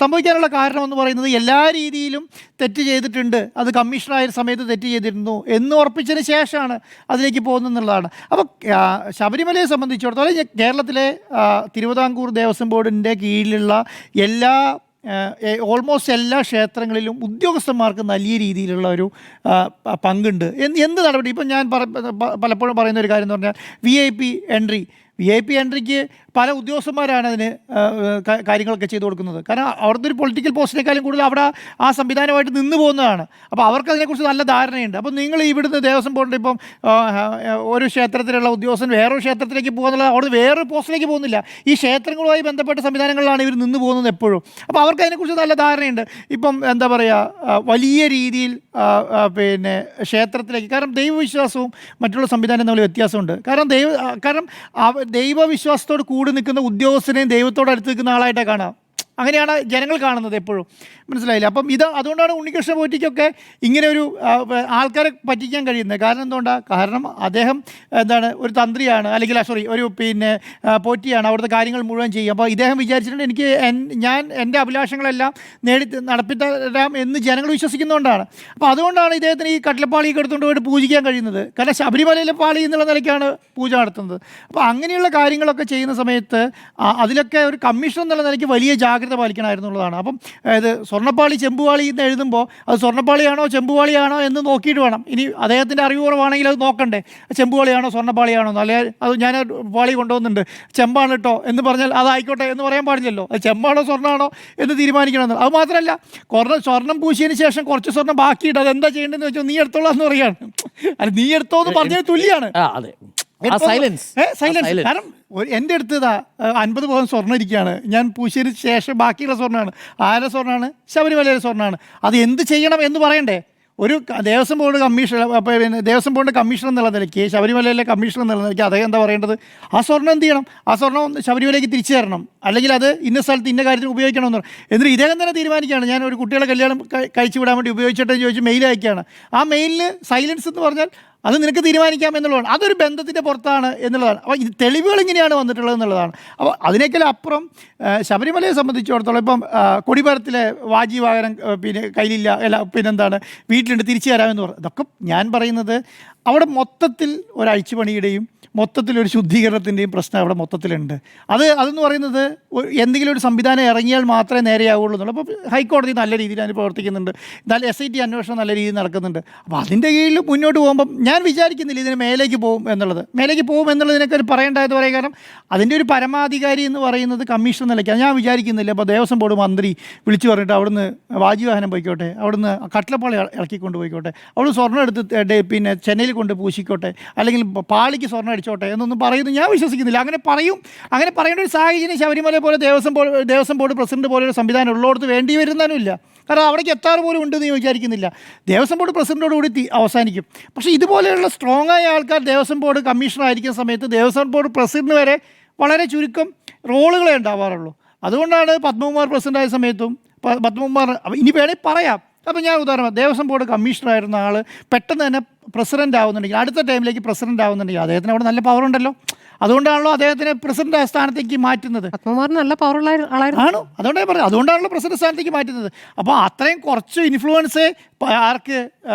സംഭവിക്കാനുള്ള കാരണം എന്ന് പറയുന്നത് എല്ലാ രീതിയിലും തെറ്റ് ചെയ്തിട്ടുണ്ട്, അത് കമ്മീഷണറായ സമയത്ത് തെറ്റ് ചെയ്തിരുന്നു എന്ന് ഉറപ്പിച്ചതിന് ശേഷമാണ് അതിലേക്ക് പോകുന്നതെന്നുള്ളതാണ്. അപ്പോൾ ശബരിമലയെ സംബന്ധിച്ചിടത്തോളം കേരളത്തിലെ തിരുവിതാംകൂർ ദേവസ്വം ബോർഡിൻ്റെ കീഴിലുള്ള ഓൾമോസ്റ്റ് എല്ലാ ക്ഷേത്രങ്ങളിലും ഉദ്യോഗസ്ഥന്മാർക്ക് വലിയ രീതിയിലുള്ള ഒരു പങ്കുണ്ട്. എന്ത് നടപടി ഇപ്പം ഞാൻ പലപ്പോഴും പറയുന്ന ഒരു കാര്യം എന്ന് പറഞ്ഞാൽ VIP എൻട്രിക്ക് പല ഉദ്യോഗസ്ഥന്മാരാണ് അതിന് കാര്യങ്ങളൊക്കെ ചെയ്തു കൊടുക്കുന്നത്. കാരണം അവിടുത്തെ ഒരു പൊളിറ്റിക്കൽ പോസ്റ്റിനേക്കാളും കൂടുതൽ അവിടെ ആ സംവിധാനമായിട്ട് നിന്ന് പോകുന്നതാണ്. അപ്പോൾ അവർക്ക് അതിനെക്കുറിച്ച് നല്ല ധാരണയുണ്ട്. അപ്പോൾ നിങ്ങൾ ഇവിടുന്ന് ദേവസ്വം ബോർഡിൻ്റെ ഇപ്പം ഒരു ക്ഷേത്രത്തിലുള്ള ഉദ്യോഗസ്ഥൻ വേറൊരു ക്ഷേത്രത്തിലേക്ക് പോകുന്നുള്ള അവിടെ വേറൊരു പോസ്റ്റിലേക്ക് പോകുന്നില്ല. ഈ ക്ഷേത്രങ്ങളുമായി ബന്ധപ്പെട്ട സംവിധാനങ്ങളിലാണ് ഇവർ നിന്ന് പോകുന്നത് എപ്പോഴും. അപ്പോൾ അവർക്ക് അതിനെക്കുറിച്ച് നല്ല ധാരണയുണ്ട്. ഇപ്പം എന്താ പറയുക, വലിയ രീതിയിൽ പിന്നെ ക്ഷേത്രത്തിലേക്ക്, കാരണം ദൈവവിശ്വാസവും മറ്റുള്ള സംവിധാനം തമ്മിൽ വ്യത്യാസമുണ്ട്. കാരണം ദൈവവിശ്വാസത്തോട് കൂടി നിൽക്കുന്ന ഉദ്യോഗസ്ഥനെയും ദൈവത്തോട് അടുത്ത് നിൽക്കുന്ന ആളായിട്ടാണ് കാണാം. അങ്ങനെയാണ് ജനങ്ങൾ കാണുന്നത് എപ്പോഴും. മനസ്സിലായില്ല? അപ്പം അതുകൊണ്ടാണ് ഉണ്ണികൃഷ്ണ പോറ്റിക്കൊക്കെ ഇങ്ങനെ ഒരു ആൾക്കാരെ പറ്റിക്കാൻ കഴിയുന്നത്. കാരണം എന്തുകൊണ്ടാണ്? കാരണം അദ്ദേഹം ഒരു തന്ത്രിയാണ്, അല്ലെങ്കിൽ ഒരു പോറ്റിയാണ്, അവിടുത്തെ കാര്യങ്ങൾ മുഴുവൻ ചെയ്യും. അപ്പോൾ ഇദ്ദേഹം വിചാരിച്ചിട്ടുണ്ട് ഞാൻ എൻ്റെ അഭിലാഷങ്ങളെല്ലാം നടപ്പിത്തരാം എന്ന് ജനങ്ങൾ വിശ്വസിക്കുന്നതുകൊണ്ടാണ്. അപ്പോൾ അതുകൊണ്ടാണ് ഇദ്ദേഹത്തിന് ഈ കട്ടിലപ്പാളിയൊക്കെ എടുത്തുകൊണ്ട് പോയിട്ട് പൂജിക്കാൻ കഴിയുന്നത്. കാരണം ശബരിമലയിലെ പാളി എന്നുള്ള നിലയ്ക്കാണ് പൂജ നടത്തുന്നത്. അപ്പോൾ അങ്ങനെയുള്ള കാര്യങ്ങളൊക്കെ ചെയ്യുന്ന സമയത്ത് അതിലൊക്കെ ഒരു കമ്മീഷൻ എന്നുള്ള നിലയ്ക്ക് വലിയ ജാഗ്രത പാലിക്കണമായിരുന്നുള്ളതാണ്. അപ്പം ഇത് സ്വർണ്ണപ്പാളി ചെമ്പുപാളി എന്ന് എഴുതുമ്പോൾ അത് സ്വർണ്ണപ്പാളിയാണോ ചെമ്പുപാളിയാണോ എന്ന് നോക്കിയിട്ട് വേണം. ഇനി അദ്ദേഹത്തിൻ്റെ അറിവ് കുറവാണെങ്കിൽ അത് നോക്കണ്ടേ, ചെമ്പുപാളിയാണോ സ്വർണ്ണപ്പാളിയാണോ എന്ന്. അല്ലെങ്കിൽ അത് ഞാൻ പാളി കൊണ്ടുവന്നുണ്ട് ചെമ്പാണ് കേട്ടോ എന്ന് പറഞ്ഞാൽ അതായിക്കോട്ടെ എന്ന് പറയാൻ പാടില്ലല്ലോ. അത് ചെമ്പാണോ സ്വർണ്ണമാണോ എന്ന് തീരുമാനിക്കണമെന്ന്. അത് മാത്രമല്ല, സ്വർണ്ണം പൂശിയതിന് ശേഷം കുറച്ച് സ്വർണ്ണം ബാക്കിയിട്ട് അത് എന്താ ചെയ്യേണ്ടതെന്ന് വെച്ചാൽ നീ എടുത്തോളാം എന്ന് പറയുകയാണ്. അല്ല, നീ എടുത്തോ എന്ന് പറഞ്ഞത് തുല്യാണ്. സൈലൻസ്. കാരണം എൻ്റെ അടുത്ത് 50 പവൻ സ്വർണ്ണം ഇരിക്കുകയാണ്, ഞാൻ പൂശിയതിന് ശേഷം ബാക്കിയുള്ള സ്വർണ്ണമാണ്. ആരുടെ സ്വർണ്ണമാണ്? ശബരിമലയിലെ സ്വർണ്ണമാണ്. അത് എന്ത് ചെയ്യണം എന്ന് പറയണ്ടേ? ഒരു ദേവസ്വം ബോർഡ് ദേവസ്വം ബോർഡിൻ്റെ കമ്മീഷണർ എന്നുള്ള നിലയ്ക്ക്, ശബരിമലയിലെ കമ്മീഷണർ എന്നുള്ള നിലയ്ക്ക് അദ്ദേഹം എന്താ പറയേണ്ടത്? ആ സ്വർണ്ണം എന്ത് ചെയ്യണം? ആ സ്വർണ്ണം ശബരിമലയ്ക്ക് തിരിച്ചു തരണം, അല്ലെങ്കിൽ അത് ഇന്ന സ്ഥലത്ത് ഇന്ന കാര്യത്തിന് ഉപയോഗിക്കണമെന്ന് പറയും. എന്നിട്ട് ഇദ്ദേഹം തന്നെ തീരുമാനിക്കുകയാണ്, ഞാൻ ഒരു കുട്ടികളെ കല്യാണം കഴിച്ചു വിടാൻ വേണ്ടി ഉപയോഗിച്ചിട്ടെന്ന് ചോദിച്ച് മെയിൽ അയക്കുകയാണ്. ആ മെയിലിന് സൈലൻസ് എന്ന് പറഞ്ഞാൽ അത് നിനക്ക് തീരുമാനിക്കാം എന്നുള്ളതാണ്. അതൊരു ബന്ധത്തിൻ്റെ പുറത്താണ് എന്നുള്ളതാണ്. അപ്പോൾ ഇത് തെളിവുകൾ ഇങ്ങനെയാണ് വന്നിട്ടുള്ളത് എന്നുള്ളതാണ്. അപ്പോൾ അതിനേക്കാൾ അപ്പുറം ശബരിമലയെ സംബന്ധിച്ചിടത്തോളം ഇപ്പം കൊടിമരത്തിലെ വാജീവാഹനം കയ്യിലില്ല, വീട്ടിലുണ്ട്, തിരിച്ചു തരാമെന്ന് പറഞ്ഞു. ഇതൊക്കെ ഞാൻ പറയുന്നത് അവിടെ മൊത്തത്തിൽ ഒരു അഴിച്ചുപണിയുടെയും മൊത്തത്തിലൊരു ശുദ്ധീകരണത്തിൻ്റെയും പ്രശ്നം അവിടെ മൊത്തത്തിലുണ്ട്. അതെന്ന് പറയുന്നത് എന്തെങ്കിലും ഒരു സംവിധാനം ഇറങ്ങിയാൽ മാത്രമേ നേരെയാവുള്ളൂ എന്നുള്ളൂ. അപ്പോൾ ഹൈക്കോടതി നല്ല രീതിയിൽ അതിന് പ്രവർത്തിക്കുന്നുണ്ട്, നല്ല SIT അന്വേഷണം നല്ല രീതിയിൽ നടക്കുന്നുണ്ട്. അപ്പോൾ അതിൻ്റെ കീഴിൽ മുന്നോട്ട് പോകുമ്പം ഞാൻ വിചാരിക്കുന്നില്ല ഇതിന് മേലേക്ക് പോകും എന്നുള്ളതിനൊക്കെ ഒരു പറയേണ്ടതെന്ന് പറയും. കാരണം അതിൻ്റെ ഒരു പരമാധികാരി എന്ന് പറയുന്നത് കമ്മീഷൻ നിലയ്ക്കാണ്. ഞാൻ വിചാരിക്കുന്നില്ല അപ്പോൾ ദേവസ്വം ബോർഡ് മന്ത്രി വിളിച്ചു പറഞ്ഞിട്ട് അവിടുന്ന് വാജിവാഹനം പോയിക്കോട്ടെ, അവിടുന്ന് കട്ടിലപ്പാളി ഇറക്കിക്കൊണ്ട് പോയിക്കോട്ടെ, അവിടുന്ന് സ്വർണ്ണം എടുത്ത് ചെന്നൈയിൽ കൊണ്ട് പൂശിക്കോട്ടെ, അല്ലെങ്കിൽ പാളിക്ക് സ്വർണ്ണം അടിച്ചോട്ടെ എന്നൊന്നും പറയുന്നത് ഞാൻ വിശ്വസിക്കുന്നില്ല. അങ്ങനെ പറയേണ്ട ഒരു സാഹചര്യം ശബരിമല പോലെ ദേവസ്വം ബോർഡ് പ്രസിഡന്റ് പോലെ ഒരു സംവിധാനം ഉള്ളോടത്ത് വേണ്ടി വരുന്നതിനുമില്ല. കാരണം അവിടേക്ക് എത്താറ് പോലും ഉണ്ടെന്ന് ഞാൻ വിചാരിക്കുന്നില്ല. ദേവസ്വം ബോർഡ് പ്രസിഡന്റോട് കൂടി അവസാനിക്കും. പക്ഷേ ഇതുപോലെയുള്ള സ്ട്രോങ് ആയ ആൾക്കാർ ദേവസ്വം ബോർഡ് കമ്മീഷണർ ആയിരിക്കുന്ന സമയത്ത് ദേവസ്വം ബോർഡ് പ്രസിഡന്റ് വരെ വളരെ ചുരുക്കം റോളുകളെ ഉണ്ടാവാറുള്ളൂ. അതുകൊണ്ടാണ് പത്മകുമാർ പ്രസിഡൻ്റായ സമയത്തും പത്മകുമാർ ഇനി വേണമെങ്കിൽ പറയാം. അപ്പോൾ ഞാൻ ഉദാഹരണം, ദേവസ്വം ബോർഡ് കമ്മീഷണർ ആയിരുന്ന ആൾ പെട്ടെന്ന് തന്നെ പ്രസിഡന്റ് ആവുന്നുണ്ടെങ്കിൽ, അടുത്ത ടൈമിലേക്ക് പ്രസിഡന്റ് ആവുന്നുണ്ടെങ്കിൽ അദ്ദേഹത്തിന് അവിടെ നല്ല പവർ ഉണ്ടല്ലോ. അതുകൊണ്ടാണല്ലോ അദ്ദേഹത്തിനെ പ്രസിഡന്റ് സ്ഥാനത്തേക്ക് മാറ്റുന്നത്. പത്മകുമാറിന് നല്ല പവറുള്ള ആളായിരുന്നു. അതുകൊണ്ടാണ് പറയുന്നത്, അതുകൊണ്ടാണല്ലോ പ്രസിഡന്റ് സ്ഥാനത്തേക്ക് മാറ്റുന്നത്. അപ്പോൾ അത്രയും കുറച്ച് ഇൻഫ്ലുവൻസ് ആർക്ക്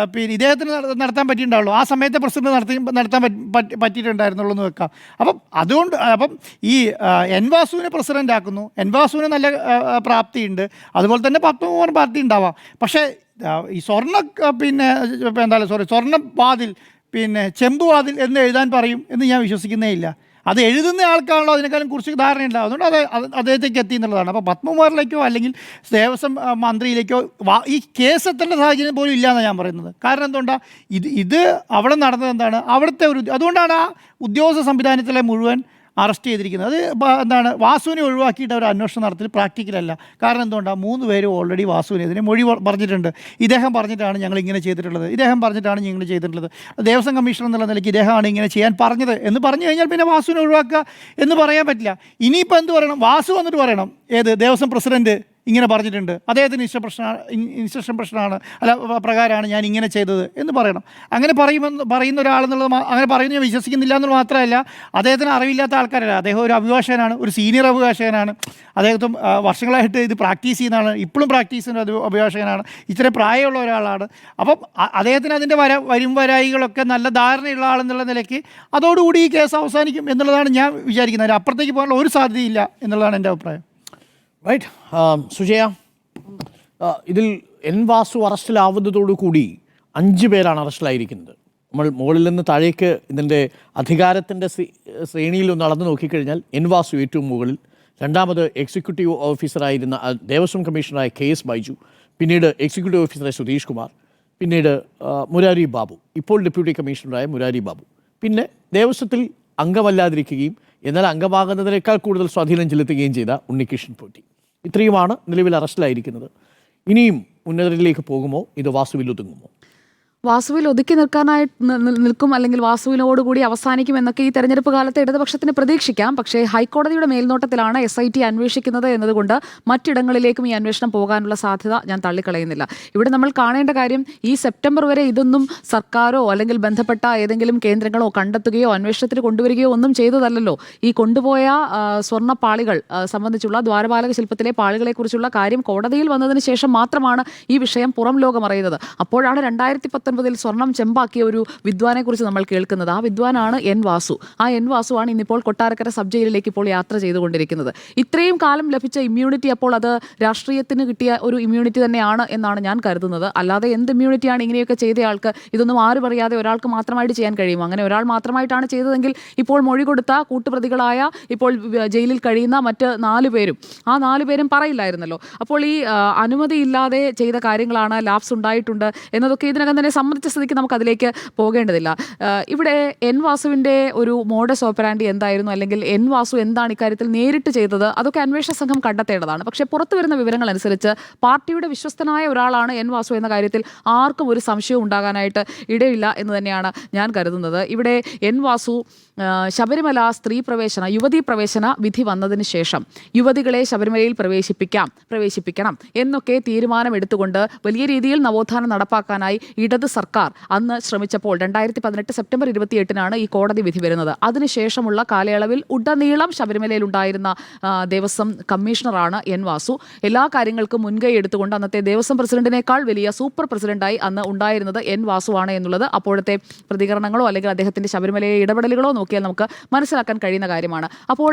ഇദ്ദേഹത്തിന് നടത്താൻ പറ്റിയിട്ടുണ്ടാവുള്ളൂ. ആ സമയത്തെ പ്രസിഡന്റ് നടത്താൻ പറ്റിയിട്ടുണ്ടായിരുന്നുള്ളൂ എന്ന് വെക്കാം. അപ്പം ഈ എൻ വാസുവിനെ പ്രസിഡന്റ് ആക്കുന്നു. എൻ വാസുവിന് നല്ല പ്രാപ്തിയുണ്ട്, അതുപോലെ തന്നെ പത്മകുമാർ പാർട്ടി ഉണ്ടാവാം. പക്ഷേ ഈ സ്വർണ്ണവാതിൽ ചെമ്പുവാതിൽ എന്ന് എഴുതാൻ പറയും എന്ന് ഞാൻ വിശ്വസിക്കുന്നേ ഇല്ല. അത് എഴുതുന്ന ആൾക്കാണല്ലോ അതിനേക്കാളും കുറിച്ച് ധാരണയുണ്ട്. അതുകൊണ്ട് അദ്ദേഹത്തേക്ക് എത്തി എന്നുള്ളതാണ്. അപ്പോൾ പത്മകുമാറിലേക്കോ അല്ലെങ്കിൽ ദേവസ്വം മന്ത്രിയിലേക്കോ ഈ കേസ് എത്തേണ്ട സാഹചര്യം പോലും ഇല്ലയെന്നാണ് ഞാൻ പറയുന്നത്. കാരണം എന്തുകൊണ്ടാണ് ഇത് അവിടെ നടന്നത് എന്താണ്, അവിടുത്തെ അതുകൊണ്ടാണ് ആ ഉദ്യോഗസ്ഥ സംവിധാനത്തിലെ മുഴുവൻ അറസ്റ്റ് ചെയ്തിരിക്കുന്നത്. അത് എന്താണ്, വാസുവിനെ ഒഴിവാക്കിയിട്ട് അവർ അന്വേഷണം നടത്തൽ പ്രാക്ടിക്കലല്ല. കാരണം എന്തുകൊണ്ടാണ്, 3 പേരും ഓൾറെഡി വാസുവിനെതിരെ മൊഴി പറഞ്ഞിട്ടുണ്ട്. ഇദ്ദേഹം പറഞ്ഞിട്ടാണ് ഞങ്ങൾ ഇങ്ങനെ ചെയ്തിട്ടുള്ളത്, ഇദ്ദേഹം പറഞ്ഞിട്ടാണ് ഞങ്ങൾ ചെയ്തിട്ടുള്ളത്, ദേവസ്വം കമ്മീഷണർ എന്നുള്ള നിലയ്ക്ക് ഇദ്ദേഹമാണ് ഇങ്ങനെ ചെയ്യാൻ പറഞ്ഞത് എന്ന് പറഞ്ഞു കഴിഞ്ഞാൽ പിന്നെ വാസുവിനെ ഒഴിവാക്കുക എന്ന് പറയാൻ പറ്റില്ല. ഇനിയിപ്പോൾ എന്ത് പറയണം, വാസു വന്നിട്ട് പറയണം ഏത് ദേവസ്വം പ്രസിഡന്റ് ഇങ്ങനെ പറഞ്ഞിട്ടുണ്ട്, അദ്ദേഹത്തിന് ഇൻസ്ട്രക്ഷൻ പ്രശ്നമാണ്, അല്ല പ്രകാരമാണ് ഞാൻ ഇങ്ങനെ ചെയ്തത് എന്ന് പറയണം. അങ്ങനെ പറയുന്ന ഒരാളെന്നുള്ളത് അങ്ങനെ പറയുന്നത് ഞാൻ വിശ്വസിക്കുന്നില്ല എന്നുള്ളത് മാത്രമല്ല, അദ്ദേഹത്തിന് അറിവില്ലാത്ത ആൾക്കാരല്ല. അദ്ദേഹം ഒരു അഭിഭാഷകനാണ്, ഒരു സീനിയർ അഭിഭാഷകനാണ്. അദ്ദേഹത്തും വർഷങ്ങളായിട്ട് ഇത് പ്രാക്ടീസ് ചെയ്യുന്നതാണ്, ഇപ്പോഴും പ്രാക്ടീസ് ചെയ്യുന്ന അഭിഭാഷകനാണ്, ഇത്രയും പ്രായമുള്ള ഒരാളാണ്. അപ്പം അദ്ദേഹത്തിന് അതിൻ്റെ വരും വരായികളൊക്കെ നല്ല ധാരണയുള്ള ആളെന്നുള്ള നിലയ്ക്ക് അതോടുകൂടി ഈ കേസ് അവസാനിക്കും എന്നുള്ളതാണ് ഞാൻ വിചാരിക്കുന്നത്. അതിന് അപ്പുറത്തേക്ക് പോകാനുള്ള ഒരു സാധ്യതയില്ല എന്നുള്ളതാണ് എൻ്റെ അഭിപ്രായം. റൈറ്റ്. സുജയ, ഇതിൽ എൻ വാസു അറസ്റ്റിലാവുന്നതോടുകൂടി 5 പേരാണ് അറസ്റ്റിലായിരിക്കുന്നത്. നമ്മൾ മുകളിൽ നിന്ന് താഴേക്ക് ഇതിൻ്റെ അധികാരത്തിൻ്റെ ശ്രേണിയിലൊന്ന് അളന്ന് നോക്കിക്കഴിഞ്ഞാൽ എൻ വാസു ഏറ്റവും മുകളിൽ, രണ്ടാമത് എക്സിക്യൂട്ടീവ് ഓഫീസറായിരുന്ന ദേവസ്വം കമ്മീഷണറായ KS ബൈജു, പിന്നീട് എക്സിക്യൂട്ടീവ് ഓഫീസറായ സുധീഷ് കുമാർ, പിന്നീട് മുരാരി ബാബു, ഇപ്പോൾ ഡെപ്യൂട്ടി കമ്മീഷണറായ മുരാരി ബാബു, പിന്നെ ദേവസ്വത്തിൽ അംഗമല്ലാതിരിക്കുകയും എന്നാൽ അംഗമാകുന്നതിനേക്കാൾ കൂടുതൽ സ്വാധീനം ചെലുത്തുകയും ചെയ്ത ഉണ്ണികൃഷ്ണൻ പോറ്റി. ഇത്രയുമാണ് നിലവിൽ അറസ്റ്റിലായിരിക്കുന്നത്. ഇനിയും ഉന്നതരിലേക്ക് പോകുമോ, ഇത് വാസുവിൽ ഒതുങ്ങുമോ? വാസുവിൽ ഒതുക്കി നിൽക്കും, അല്ലെങ്കിൽ വാസുവിനോടുകൂടി അവസാനിക്കും എന്നൊക്കെ ഈ തെരഞ്ഞെടുപ്പ് കാലത്ത് ഇടതുപക്ഷത്തിന് പ്രതീക്ഷിക്കാം. പക്ഷേ ഹൈക്കോടതിയുടെ മേൽനോട്ടത്തിലാണ് SIT അന്വേഷിക്കുന്നത് എന്നതുകൊണ്ട് മറ്റിടങ്ങളിലേക്കും ഈ അന്വേഷണം പോകാനുള്ള സാധ്യത ഞാൻ തള്ളിക്കളയുന്നില്ല. ഇവിടെ നമ്മൾ കാണേണ്ട കാര്യം, ഈ സെപ്റ്റംബർ വരെ ഇതൊന്നും സർക്കാരോ അല്ലെങ്കിൽ ബന്ധപ്പെട്ട ഏതെങ്കിലും കേന്ദ്രങ്ങളോ കണ്ടെത്തുകയോ അന്വേഷണത്തിന് കൊണ്ടുവരികയോ ഒന്നും ചെയ്തതല്ലല്ലോ. ഈ കൊണ്ടുപോയ സ്വർണ്ണ പാളികൾ സംബന്ധിച്ചുള്ള ദ്വാരപാലക ശില്പത്തിലെ പാളികളെക്കുറിച്ചുള്ള കാര്യം കോടതിയിൽ വന്നതിന് ശേഷം മാത്രമാണ് ഈ വിഷയം പുറം ലോകം അറിയുന്നത്. അപ്പോഴാണ് 2019 സ്വർണം ചെമ്പാക്കിയ ഒരു വിദ്വാനെ കുറിച്ച് നമ്മൾ കേൾക്കുന്നത്. ആ വിദ്വാനാണ് എൻ വാസു. ആ എൻ വാസു ആണ് ഇന്നിപ്പോൾ കൊട്ടാരക്കര സബ് ജയിലിലേക്ക് ഇപ്പോൾ യാത്ര ചെയ്തുകൊണ്ടിരിക്കുന്നത്. ഇത്രയും കാലം ലഭിച്ച ഇമ്മ്യൂണിറ്റി അപ്പോൾ അത് രാഷ്ട്രീയത്തിന് കിട്ടിയ ഒരു ഇമ്മ്യൂണിറ്റി തന്നെയാണ് എന്നാണ് ഞാൻ കരുതുന്നത്. അല്ലാതെ എന്ത് ഇമ്മ്യൂണിറ്റിയാണ് ഇങ്ങനെയൊക്കെ ചെയ്തയാൾക്ക്? ഇതൊന്നും ആരും അറിയാതെ ഒരാൾക്ക് മാത്രമായിട്ട് ചെയ്യാൻ കഴിയും? അങ്ങനെ ഒരാൾ മാത്രമായിട്ടാണ് ചെയ്തതെങ്കിൽ ഇപ്പോൾ മൊഴി കൊടുത്ത കൂട്ടുപ്രതികളായ ഇപ്പോൾ ജയിലിൽ കഴിയുന്ന മറ്റ് 4 പേരും ആ 4 പേരും പറയില്ലായിരുന്നല്ലോ. അപ്പോൾ ഈ അനുമതിയില്ലാതെ ചെയ്ത കാര്യങ്ങളാണ്, ലാപ്സ് ഉണ്ടായിട്ടുണ്ട് എന്നതൊക്കെ ഇതിനകം തന്നെ സമ്മതിച്ച സ്ഥിതിക്ക് നമുക്ക് അതിലേക്ക് പോകേണ്ടതില്ല. ഇവിടെ എൻ വാസുവിൻ്റെ ഒരു മോഡസ് ഓപ്പറാൻഡി എന്തായിരുന്നു, അല്ലെങ്കിൽ എൻ വാസു എന്താണ് ഇക്കാര്യത്തിൽ നേരിട്ട് ചെയ്തത്, അതൊക്കെ അന്വേഷണ സംഘം കണ്ടെത്തേണ്ടതാണ്. പക്ഷേ പുറത്തു വരുന്ന വിവരങ്ങൾ അനുസരിച്ച് പാർട്ടിയുടെ വിശ്വസ്തനായ ഒരാളാണ് എൻ വാസു എന്ന കാര്യത്തിൽ ആർക്കും ഒരു സംശയവും ഉണ്ടാകാനായിട്ട് ഇടയില്ല എന്ന് തന്നെയാണ് ഞാൻ കരുതുന്നത്. ഇവിടെ എൻ വാസു ശബരിമല യുവതീ പ്രവേശന വിധി വന്നതിന് ശേഷം യുവതികളെ ശബരിമലയിൽ പ്രവേശിപ്പിക്കണം എന്നൊക്കെ തീരുമാനമെടുത്തുകൊണ്ട് വലിയ രീതിയിൽ നവോത്ഥാനം നടപ്പാക്കാനായി ഇടത് സർക്കാർ അന്ന് ശ്രമിച്ചപ്പോൾ 2018 സെപ്റ്റംബർ 28 ഈ കോടതി വിധി വരുന്നത്. അതിനുശേഷമുള്ള കാലയളവിൽ ഉടനീളം ശബരിമലയിൽ ഉണ്ടായിരുന്ന ദേവസ്വം കമ്മീഷണറാണ് എൻ വാസു. എല്ലാ കാര്യങ്ങൾക്കും മുൻകൈ എടുത്തുകൊണ്ട് അന്നത്തെ ദേവസ്വം പ്രസിഡന്റിനേക്കാൾ വലിയ സൂപ്പർ പ്രസിഡന്റായി അന്ന് ഉണ്ടായിരുന്നത് എൻ വാസു ആണ് എന്നുള്ളത് അപ്പോഴത്തെ പ്രതികരണങ്ങളോ അല്ലെങ്കിൽ അദ്ദേഹത്തിന്റെ ശബരിമലയിലെ ഇടപെടലുകളോ നോക്കിയാൽ നമുക്ക് മനസ്സിലാക്കാൻ കഴിയുന്ന കാര്യമാണ്. അപ്പോൾ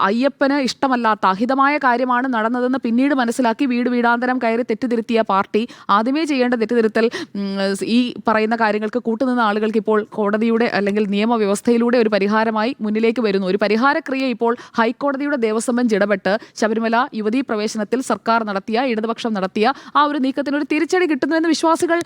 അയ്യപ്പന് ഇഷ്ടമല്ലാത്ത അഹിതമായ കാര്യമാണ് നടന്നതെന്ന് പിന്നീട് മനസ്സിലാക്കി വീടാന്തരം കയറി തെറ്റിതിരുത്തിയ പാർട്ടി ആദ്യമേ ചെയ്യേണ്ട തെറ്റിതിരുത്തൽ ഈ പറയുന്ന കാര്യങ്ങൾക്ക് കൂട്ടുനിന്ന ആളുകൾക്ക് ഇപ്പോൾ കോടതിയുടെ അല്ലെങ്കിൽ നിയമവ്യവസ്ഥയിലൂടെ ഒരു പരിഹാരമായി മുന്നിലേക്ക് വരുന്നു. ഒരു പരിഹാരക്രിയ ഇപ്പോൾ ഹൈക്കോടതിയുടെ ദേവസ്വം ബെഞ്ച് ഇടപെട്ട് ശബരിമല യുവതീ പ്രവേശനത്തിൽ സർക്കാർ നടത്തിയ, ഇടതുപക്ഷം നടത്തിയ ആ ഒരു നീക്കത്തിന് ഒരു തിരിച്ചടി കിട്ടുന്നുവെന്ന് വിശ്വാസികൾ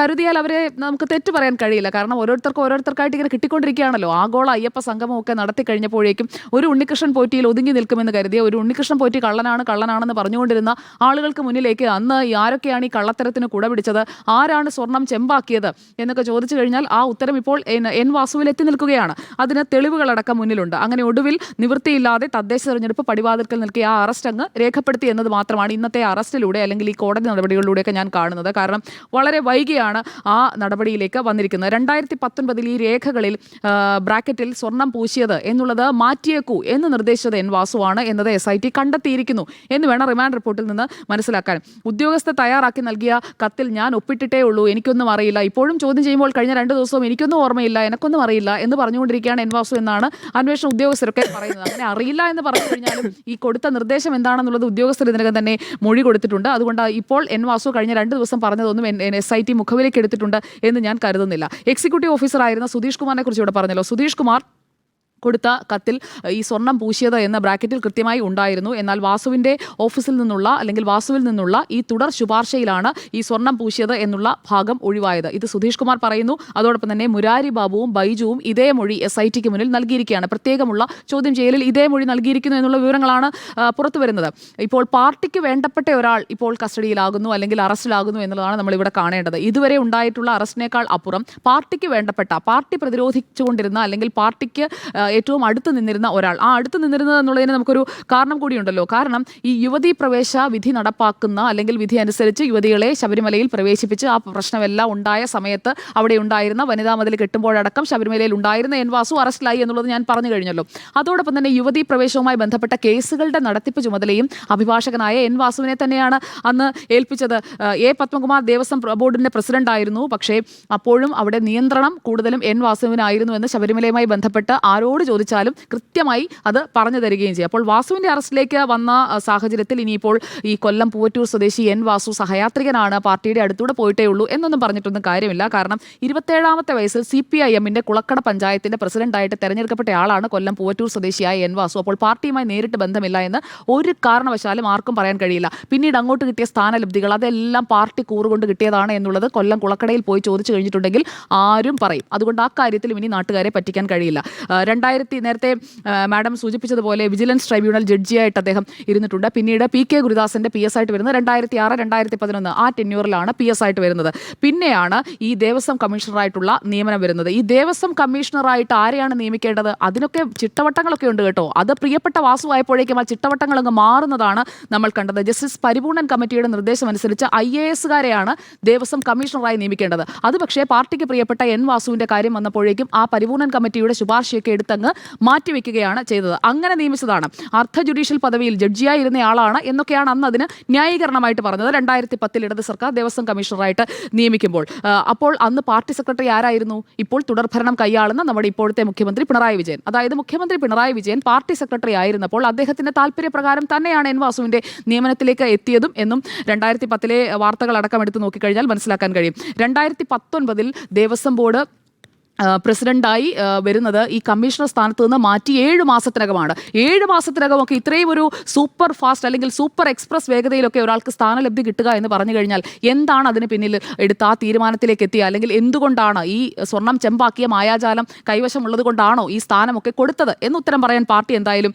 കരുതിയാൽ അവരെ നമുക്ക് തെറ്റു പറയാൻ കഴിയില്ല. കാരണം ഓരോരുത്തർക്കായിട്ട് ഇങ്ങനെ കിട്ടിക്കൊണ്ടിരിക്കുകയാണല്ലോ. ആഗോള അയ്യപ്പ സംഗമമൊക്കെ നടത്തി കഴിഞ്ഞപ്പോഴേക്കും ഒരു ഉണ്ണികൃഷ്ണൻ പോറ്റിയിൽ ഒതുങ്ങി നിൽക്കുമെന്ന് കരുതിയ, ഒരു ഉണ്ണികൃഷ്ണൻ പോറ്റി കള്ളനാണെന്ന് പറഞ്ഞുകൊണ്ടിരുന്ന ആളുകൾക്ക് മുന്നിലേക്ക് അന്ന് ആരൊക്കെയാണ് ഈ കള്ളത്തരത്തിന് കുടപിടിച്ചത്, ആരാണ് സ്വർണം ചെമ്പാക്കിയത് എന്നൊക്കെ ചോദിച്ചു കഴിഞ്ഞാൽ ആ ഉത്തരം ഇപ്പോൾ എൻ വാസുവിൽ എത്തി നിൽക്കുകയാണ്. അതിന് തെളിവുകളടക്കം മുന്നിലുണ്ട്. അങ്ങനെ ഒടുവിൽ നിവൃത്തിയില്ലാതെ തദ്ദേശ തെരഞ്ഞെടുപ്പ് പടിവാതിൽക്കൽ നിൽക്കിയ ആ അറസ്റ്റ് അങ്ങ് രേഖപ്പെടുത്തി എന്നത് മാത്രമാണ് ഇന്നത്തെ അറസ്റ്റിലൂടെ അല്ലെങ്കിൽ ഈ കോടതി നടപടികളിലൂടെയൊക്കെ ഞാൻ കാണുന്നത്. കാരണം വളരെ വൈകിയാണ് ആ നടപടിയിലേക്ക് വന്നിരിക്കുന്നത്. 2019 ഈ രേഖകളിൽ ബ്രാക്കറ്റിൽ സ്വർണം പൂശിയത് എന്നുള്ളത് മാറ്റിയേക്കൂ എന്ന് നിർദ്ദേശിച്ചത് എൻ വാസുവാണ് എന്നത് SIT കണ്ടെത്തിയിരിക്കുന്നു എന്ന് വേണം റിമാൻഡ് റിപ്പോർട്ടിൽ നിന്ന് മനസ്സിലാക്കാൻ. ഉദ്യോഗസ്ഥർ തയ്യാറാക്കി നൽകിയ കത്തിൽ ഞാൻ ഒപ്പിട്ടിട്ടേ ഉള്ളൂ, എനിക്കൊന്നും അറിയില്ല. ഇപ്പോഴും ചോദ്യം ചെയ്യുമ്പോൾ കഴിഞ്ഞ 2 ദിവസവും എനിക്കൊന്നും ഓർമ്മയില്ല, എനിക്കൊന്നും അറിയില്ല എന്ന് പറഞ്ഞുകൊണ്ടിരിക്കുകയാണ് എൻ വാസു എന്നാണ് അന്വേഷണ ഉദ്യോഗസ്ഥരൊക്കെ പറയുന്നത്. അങ്ങനെ അറിയില്ല എന്ന് പറഞ്ഞു കഴിഞ്ഞാലും ഈ കൊടുത്ത നിർദ്ദേശം എന്താണെന്നുള്ളത് ഉദ്യോഗസ്ഥർ ഇതിനകം തന്നെ മൊഴി കൊടുത്തിട്ടുണ്ട്. അതുകൊണ്ട് ഇപ്പോൾ എൻ വാസു കഴിഞ്ഞ 2 ദിവസം പറഞ്ഞതൊന്നും SIT മുഖവിലേക്ക് എടുത്തിട്ടുണ്ട് എന്ന് ഞാൻ കരുതുന്നില്ല. എക്സിക്യൂട്ടീവ് ഓഫീസറായിരുന്ന സുധീഷ് കുമാറിനെ കുറിച്ച് ഇവിടെ പറഞ്ഞല്ലോ. സുധീഷ് കുമാർ കൊടുത്ത കത്തിൽ ഈ സ്വർണം പൂശിയത് എന്ന ബ്രാക്കറ്റിൽ കൃത്യമായി ഉണ്ടായിരുന്നു. എന്നാൽ വാസുവിൻ്റെ ഓഫീസിൽ നിന്നുള്ള അല്ലെങ്കിൽ വാസുവിൽ നിന്നുള്ള ഈ തുടർ ശുപാർശയിലാണ് ഈ സ്വർണം പൂശിയത് എന്നുള്ള ഭാഗം ഒഴിവായത്. ഇത് സുധീഷ് കുമാർ പറയുന്നു. അതോടൊപ്പം തന്നെ മുരാരി ബാബുവും ബൈജുവും ഇതേ മൊഴി SITക്ക് മുന്നിൽ നൽകിയിരിക്കുകയാണ്. പ്രത്യേകമുള്ള ചോദ്യം ചെയ്യലിൽ ഇതേ മൊഴി നൽകിയിരിക്കുന്നു എന്നുള്ള വിവരങ്ങളാണ് പുറത്തു വരുന്നത്. ഇപ്പോൾ പാർട്ടിക്ക് വേണ്ടപ്പെട്ട ഒരാൾ ഇപ്പോൾ കസ്റ്റഡിയിലാകുന്നു അല്ലെങ്കിൽ അറസ്റ്റിലാകുന്നു എന്നുള്ളതാണ് നമ്മളിവിടെ കാണേണ്ടത്. ഇതുവരെ ഉണ്ടായിട്ടുള്ള അറസ്റ്റിനേക്കാൾ അപ്പുറം പാർട്ടിക്ക് വേണ്ടപ്പെട്ട, പാർട്ടി പ്രതിരോധിച്ചുകൊണ്ടിരുന്ന അല്ലെങ്കിൽ പാർട്ടിക്ക് ഏറ്റവും അടുത്ത് നിന്നിരുന്ന ഒരാൾ, ആ അടുത്ത് നിന്നിരുന്നത് എന്നുള്ളതിന് നമുക്കൊരു കാരണം കൂടിയുണ്ടല്ലോ. കാരണം ഈ യുവതീ പ്രവേശ വിധി നടപ്പാക്കുന്ന അല്ലെങ്കിൽ വിധി അനുസരിച്ച് യുവതികളെ ശബരിമലയിൽ പ്രവേശിപ്പിച്ച് ആ പ്രശ്നമെല്ലാം ഉണ്ടായ സമയത്ത് അവിടെ ഉണ്ടായിരുന്ന വനിതാ മതിൽ കെട്ടുമ്പോഴടക്കം ശബരിമലയിൽ ഉണ്ടായിരുന്ന എൻ വാസു അറസ്റ്റിലായി എന്നുള്ളത് ഞാൻ പറഞ്ഞു കഴിഞ്ഞല്ലോ. അതോടൊപ്പം തന്നെ യുവതീ പ്രവേശവുമായി ബന്ധപ്പെട്ട കേസുകളുടെ നടത്തിപ്പ് ചുമതലയും അഭിഭാഷകനായ എൻ വാസുവിനെ തന്നെയാണ് അന്ന് ഏൽപ്പിച്ചത്. എ പത്മകുമാർ ദേവസ്വം ബോർഡിന്റെ പ്രസിഡന്റ് ആയിരുന്നു. പക്ഷേ അപ്പോഴും അവിടെ നിയന്ത്രണം കൂടുതലും എൻ വാസുവിനായിരുന്നു എന്ന് ശബരിമലയുമായി ബന്ധപ്പെട്ട് ആരോട് ചോദിച്ചാലും കൃത്യമായി അത് പറഞ്ഞു തരികയും ചെയ്യും. അപ്പോൾ വാസുവിന്റെ അറസ്റ്റിലേക്ക് വന്ന സാഹചര്യത്തിൽ ഇനിയിപ്പോൾ ഈ കൊല്ലം പൂവറ്റൂർ സ്വദേശി എൻ വാസു സഹയാത്രികനാണ്, പാർട്ടിയുടെ അടുത്തൂടെ പോയിട്ടേ ഉള്ളൂ എന്നൊന്നും പറഞ്ഞിട്ടൊന്നും കാര്യമില്ല. കാരണം 27ാമത്തെ വയസ്സിൽ CPIMന്റെ കുളക്കട പഞ്ചായത്തിന്റെ പ്രസിഡന്റായിട്ട് തെരഞ്ഞെടുക്കപ്പെട്ട ആളാണ് കൊല്ലം പൂവറ്റൂർ സ്വദേശിയായ എൻ വാസു. അപ്പോൾ പാർട്ടിയുമായി നേരിട്ട് ബന്ധമില്ല എന്ന് ഒരു കാരണവശാലും ആർക്കും പറയാൻ കഴിയില്ല. പിന്നീട് അങ്ങോട്ട് കിട്ടിയ സ്ഥാനലബ്ധികൾ അതെല്ലാം പാർട്ടി കൂറുകൊണ്ട് കിട്ടിയതാണ് എന്നുള്ളത് കൊല്ലം കുളക്കടയിൽ പോയി ചോദിച്ചു കഴിഞ്ഞിട്ടുണ്ടെങ്കിൽ ആരും പറയും. അതുകൊണ്ട് ആ കാര്യത്തിലും ഇനി നാട്ടുകാരെ പറ്റിക്കാൻ കഴിയില്ല. നേരത്തെ മാഡം സൂചിപ്പിച്ചതുപോലെ വിജിലൻസ് ട്രൈബ്യൂണൽ ജഡ്ജിയായിട്ട് അദ്ദേഹം ഇരുന്നിട്ടുണ്ട്. പിന്നീട് PK ഗുരുദാസന്റെ PS ആയിട്ട് വരുന്നത് 2006, 2011 ആ ടെന്യൂറിലാണ് PS ആയിട്ട് വരുന്നത്. പിന്നെയാണ് ഈ ദേവസ്വം കമ്മീഷണറായിട്ടുള്ള നിയമനം വരുന്നത്. ഈ ദേവസ്വം കമ്മീഷണറായിട്ട് ആരെയാണ് നിയമിക്കേണ്ടത്? അതിനൊക്കെ ചിട്ടവട്ടങ്ങളൊക്കെ ഉണ്ട് കേട്ടോ. അത് പ്രിയപ്പെട്ട വാസുവായപ്പോഴേക്കും ആ ചിട്ടവട്ടങ്ങൾ അങ്ങ് മാറുന്നതാണ് നമ്മൾ കണ്ടത്. ജസ്റ്റിസ് പരിപൂർണൻ കമ്മിറ്റിയുടെ നിർദ്ദേശം അനുസരിച്ച് IAS-കാരെയാണ് ദേവസ്വം കമ്മീഷണറായി നിയമിക്കേണ്ടത്. അത് പക്ഷേ പാർട്ടിക്ക് പ്രിയപ്പെട്ട എൻ വാസുവിന്റെ കാര്യം വന്നപ്പോഴേക്കും ആ പരിപൂർണൻ കമ്മിറ്റിയുടെ ശുപാർശയൊക്കെ എടുത്തങ്ങ് മാറ്റിവെക്കുകയാണ് ചെയ്തത്. അങ്ങനെ നിയമിച്ചതാണ്. അർദ്ധ ജുഡീഷ്യൽ പദവിയിൽ ജഡ്ജിയായിരുന്ന ആളാണ് എന്നൊക്കെയാണ് അന്ന് അതിന് ന്യായീകരണമായിട്ട് പറഞ്ഞത്. 2010 ഇടത് സർക്കാർ ദേവസ്വം കമ്മീഷണറായിട്ട് നിയമിക്കുമ്പോൾ അപ്പോൾ അന്ന് പാർട്ടി സെക്രട്ടറി ആരായിരുന്നു? ഇപ്പോൾ തുടർഭരണം കൈയാളുന്ന നമ്മുടെ ഇപ്പോഴത്തെ മുഖ്യമന്ത്രി പിണറായി വിജയൻ. അതായത് മുഖ്യമന്ത്രി പിണറായി വിജയൻ പാർട്ടി സെക്രട്ടറി ആയിരുന്നപ്പോൾ അദ്ദേഹത്തിന്റെ താല്പര്യപ്രകാരം തന്നെയാണ് എൻ വാസുവിന്റെ നിയമനത്തിലേക്ക് എത്തിയതും എന്നും 2010 വാർത്തകൾ അടക്കം എടുത്ത് നോക്കിക്കഴിഞ്ഞാൽ മനസ്സിലാക്കാൻ കഴിയും. 2019 ദേവസ്വം ബോർഡ് പ്രസിഡന്റായി വരുന്നത് ഈ കമ്മീഷണർ സ്ഥാനത്ത് നിന്ന് മാറ്റി 7 മാസത്തിനകമാണ്. 7 മാസത്തിനകമൊക്കെ ഇത്രയും ഒരു സൂപ്പർ ഫാസ്റ്റ് അല്ലെങ്കിൽ സൂപ്പർ എക്സ്പ്രസ് വേഗതയിലൊക്കെ ഒരാൾക്ക് സ്ഥാനലബ്ധി കിട്ടുക എന്ന് പറഞ്ഞു കഴിഞ്ഞാൽ എന്താണ് അതിന് പിന്നിൽ എടുത്ത ആ തീരുമാനത്തിലേക്ക് എത്തിയ, അല്ലെങ്കിൽ എന്തുകൊണ്ടാണ് ഈ സ്വർണം ചെമ്പാക്കിയ മായാജാലം കൈവശമുള്ളത് കൊണ്ടാണോ ഈ സ്ഥാനമൊക്കെ കൊടുത്തത് എന്ന് ഉത്തരം പറയാൻ പാർട്ടി എന്തായാലും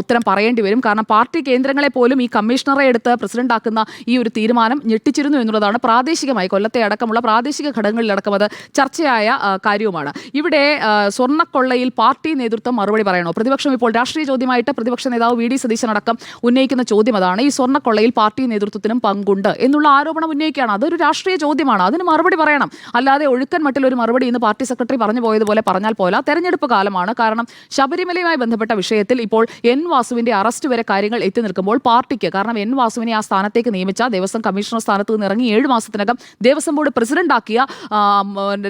ഉത്തരം പറയേണ്ടി വരും. കാരണം പാർട്ടി കേന്ദ്രങ്ങളെ പോലും ഈ കമ്മീഷണറെ എടുത്ത് പ്രസിഡന്റാക്കുന്ന ഈ ഒരു തീരുമാനം ഞെട്ടിച്ചിരുന്നു എന്നുള്ളതാണ് പ്രാദേശികമായി കൊല്ലത്തെ അടക്കമുള്ള പ്രാദേശിക ഘടകങ്ങളിലടക്കം അത് ചർച്ചയായ കാര്യവുമാണ്. ഇവിടെ സ്വർണ്ണക്കൊള്ളയിൽ പാർട്ടി നേതൃത്വം മറുപടി പറയണോ? പ്രതിപക്ഷം ഇപ്പോൾ രാഷ്ട്രീയ ചോദ്യമായിട്ട് പ്രതിപക്ഷ നേതാവ് VD സതീശൻ അടക്കം ഉന്നയിക്കുന്ന ചോദ്യം അതാണ്. ഈ സ്വർണ്ണക്കൊള്ളയിൽ പാർട്ടി നേതൃത്വത്തിനും പങ്കുണ്ട് എന്നുള്ള ആരോപണം ഉന്നയിക്കുകയാണ്. അതൊരു രാഷ്ട്രീയ ചോദ്യമാണ്. അതിന് മറുപടി പറയണം. അല്ലാതെ ഒഴുക്കൻ മട്ടിലൊരു മറുപടി ഇന്ന് പാർട്ടി സെക്രട്ടറി പറഞ്ഞു പോയതുപോലെ പറഞ്ഞാൽ പോലെ തെരഞ്ഞെടുപ്പ് കാലമാണ്. കാരണം ശബരിമലയുമായി ബന്ധപ്പെട്ട വിഷയത്തിൽ ഇപ്പോൾ എൻ വാസുവിന്റെ അറസ്റ്റ് വരെ കാര്യങ്ങൾ എത്തി നിൽക്കുമ്പോൾ പാർട്ടിക്ക്, കാരണം എൻ വാസുവിനെ ആ സ്ഥാനത്തേക്ക് നിയമിച്ച ദേവസ്വം കമ്മീഷണർ സ്ഥാനത്ത് നിന്ന് ഇറങ്ങി 7 മാസത്തിനകം ദേവസ്വം ബോർഡ് പ്രസിഡന്റാക്കിയ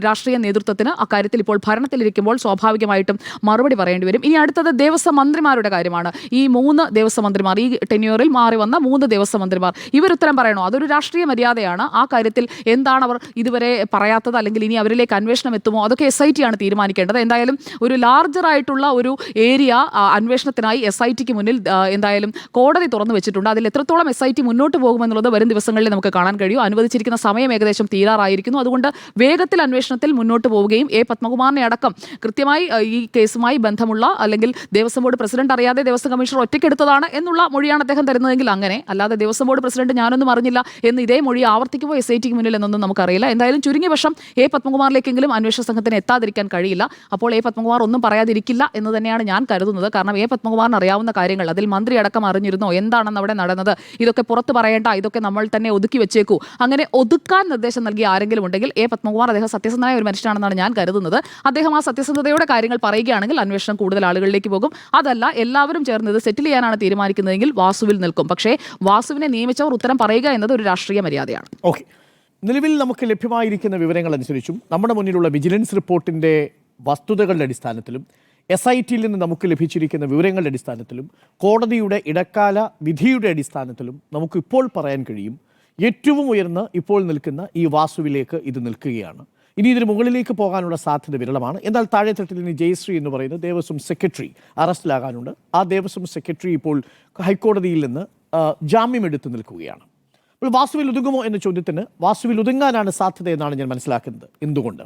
രാഷ്ട്രീയ നേതൃത്വത്തിന് അക്കാര്യത്തിൽ ഇപ്പോൾ ഭരണത്തിലിരിക്കുമ്പോൾ സ്വാഭാവികമായിട്ടും മറുപടി പറയേണ്ടി വരും. ഇനി അടുത്തത് ദേവസ്വം മന്ത്രിമാരുടെ കാര്യമാണ്. ഈ 3 ദേവസ്വം മന്ത്രിമാർ, ഈ ടെന്യൂറിൽ മാറി വന്ന 3 ദേവസ്വം മന്ത്രിമാർ, ഇവരുത്തരം പറയണോ? അതൊരു രാഷ്ട്രീയ മര്യാദയാണ്. ആ കാര്യത്തിൽ എന്താണ് അവർ ഇതുവരെ പറയാത്തത്, അല്ലെങ്കിൽ ഇനി അവരിലേക്ക് അന്വേഷണം എത്തുമോ? അതൊക്കെ SIT ആണ് തീരുമാനിക്കേണ്ടത്. എന്തായാലും ഒരു ലാർജർ ആയിട്ടുള്ള ഒരു ഏരിയ അന്വേഷണത്തിനായി SITക്ക് മുന്നിൽ എന്തായാലും കോടതി തുറന്നു വെച്ചിട്ടുണ്ട്. അതിൽ എത്രത്തോളം SIT മുന്നോട്ട് പോകുമെന്നുള്ളത് വരും ദിവസങ്ങളിൽ നമുക്ക് കാണാൻ കഴിയും. അനുവദിച്ചിരിക്കുന്ന സമയം ഏകദേശം തീരാറായിരിക്കുന്നു. അതുകൊണ്ട് വേഗത്തിൽ അന്വേഷണത്തിൽ മുന്നോട്ട് പോവുകയും എ പത്മകുമാറിനെ അടക്കം കൃത്യമായി ഈ കേസുമായി ബന്ധമുള്ള, അല്ലെങ്കിൽ ദേവസ്വം ബോർഡ് പ്രസിഡന്റ് അറിയാതെ ദേവസ്വം കമ്മീഷണർ ഒറ്റയ്ക്കെടുത്തതാണ് എന്നുള്ള മൊഴിയാണ് അദ്ദേഹം തരുന്നതെങ്കിൽ അങ്ങനെ, അല്ലാതെ ദേവസ്വം ബോർഡ് പ്രസിഡന്റ് ഞാനൊന്നും അറിഞ്ഞില്ല എന്ന് ഇതേ മൊഴി ആവർത്തിക്കുമോ SITക്ക് മുന്നിൽ എന്നൊന്നും നമുക്കറിയില്ല. എന്തായാലും ചുരുങ്ങിയ പക്ഷം എ പത്മകുമാറിലേക്കെങ്കിലും അന്വേഷണ സംഘത്തിന് എത്താതിരിക്കാൻ കഴിയില്ല. അപ്പോൾ എ പത്മകുമാർ ഒന്നും പറയാതിരിക്കില്ല എന്ന് തന്നെയാണ് ഞാൻ കരുതുന്നത്. കാരണം എ പത്മകുമാറിന് അറിയാവുന്ന കാര്യങ്ങൾ, അതിൽ മന്ത്രി അടക്കം അറിഞ്ഞിരുന്നോ, എന്താണെന്ന് അവിടെ നടന്നത്, ഇതൊക്കെ പുറത്ത് പറയേണ്ട, ഇതൊക്കെ നമ്മൾ തന്നെ ഒതുക്കി വെച്ചേക്കൂ, അങ്ങനെ ഒതുക്കാൻ നിർദ്ദേശം നൽകിയ ആരെങ്കിലും ഉണ്ടെങ്കിൽ എ പത്മകുമാർ അദ്ദേഹം സത്യസന്ധനായ ഒരു മനുഷ്യനാണെന്നാണ് ഞാൻ കരുതുന്നത്. അദ്ദേഹം ആ സത്യസന്ധതയോടെ കാര്യങ്ങൾ പറയുകയാണെങ്കിൽ അന്വേഷണം കൂടുതൽ ആളുകളിലേക്ക് പോകും. അതല്ല, എല്ലാവരും ചേർന്ന് ഇത് സെറ്റിൽ ചെയ്യാനാണ് തീരുമാനിക്കുന്നതെങ്കിൽ വാസുവിൽ നിൽക്കും. പക്ഷേ വാസുവിനെ നിയമിച്ചവർ ഉത്തരം പറയുക എന്നത് ഒരു രാഷ്ട്രീയ മര്യാദയാണ്. ഓക്കെ, നിലവിൽ നമുക്ക് ലഭ്യമായിരിക്കുന്ന വിവരങ്ങൾ അനുസരിച്ചും നമ്മുടെ മുന്നിലുള്ള വിജിലൻസ് റിപ്പോർട്ടിൻ്റെ വസ്തുതകളുടെ അടിസ്ഥാനത്തിലും SITയിൽ നിന്ന് നമുക്ക് ലഭിച്ചിരിക്കുന്ന വിവരങ്ങളുടെ അടിസ്ഥാനത്തിലും കോടതിയുടെ ഇടക്കാല വിധിയുടെ അടിസ്ഥാനത്തിലും നമുക്കിപ്പോൾ പറയാൻ കഴിയും ഏറ്റവും ഉയർന്ന് ഇപ്പോൾ നിൽക്കുന്ന ഈ വാസുവിലേക്ക് ഇത് നിൽക്കുകയാണ്. ഇനി ഇതിന് മുകളിലേക്ക് പോകാനുള്ള സാധ്യത വിരളമാണ്. എന്നാൽ താഴെത്തട്ടിൽ ഇനി ജയശ്രീ എന്ന് പറയുന്ന ദേവസ്വം സെക്രട്ടറി അറസ്റ്റിലാകാനുണ്ട്. ആ ദേവസ്വം സെക്രട്ടറി ഇപ്പോൾ ഹൈക്കോടതിയിൽ നിന്ന് ജാമ്യമെടുത്ത് നിൽക്കുകയാണ്. അപ്പോൾ വാസുവിൽ ഒതുങ്ങുമോ എന്ന ചോദ്യത്തിന് വാസുവിൽ ഒതുങ്ങാനാണ് സാധ്യത എന്നാണ് ഞാൻ മനസ്സിലാക്കുന്നത്. എന്തുകൊണ്ട്?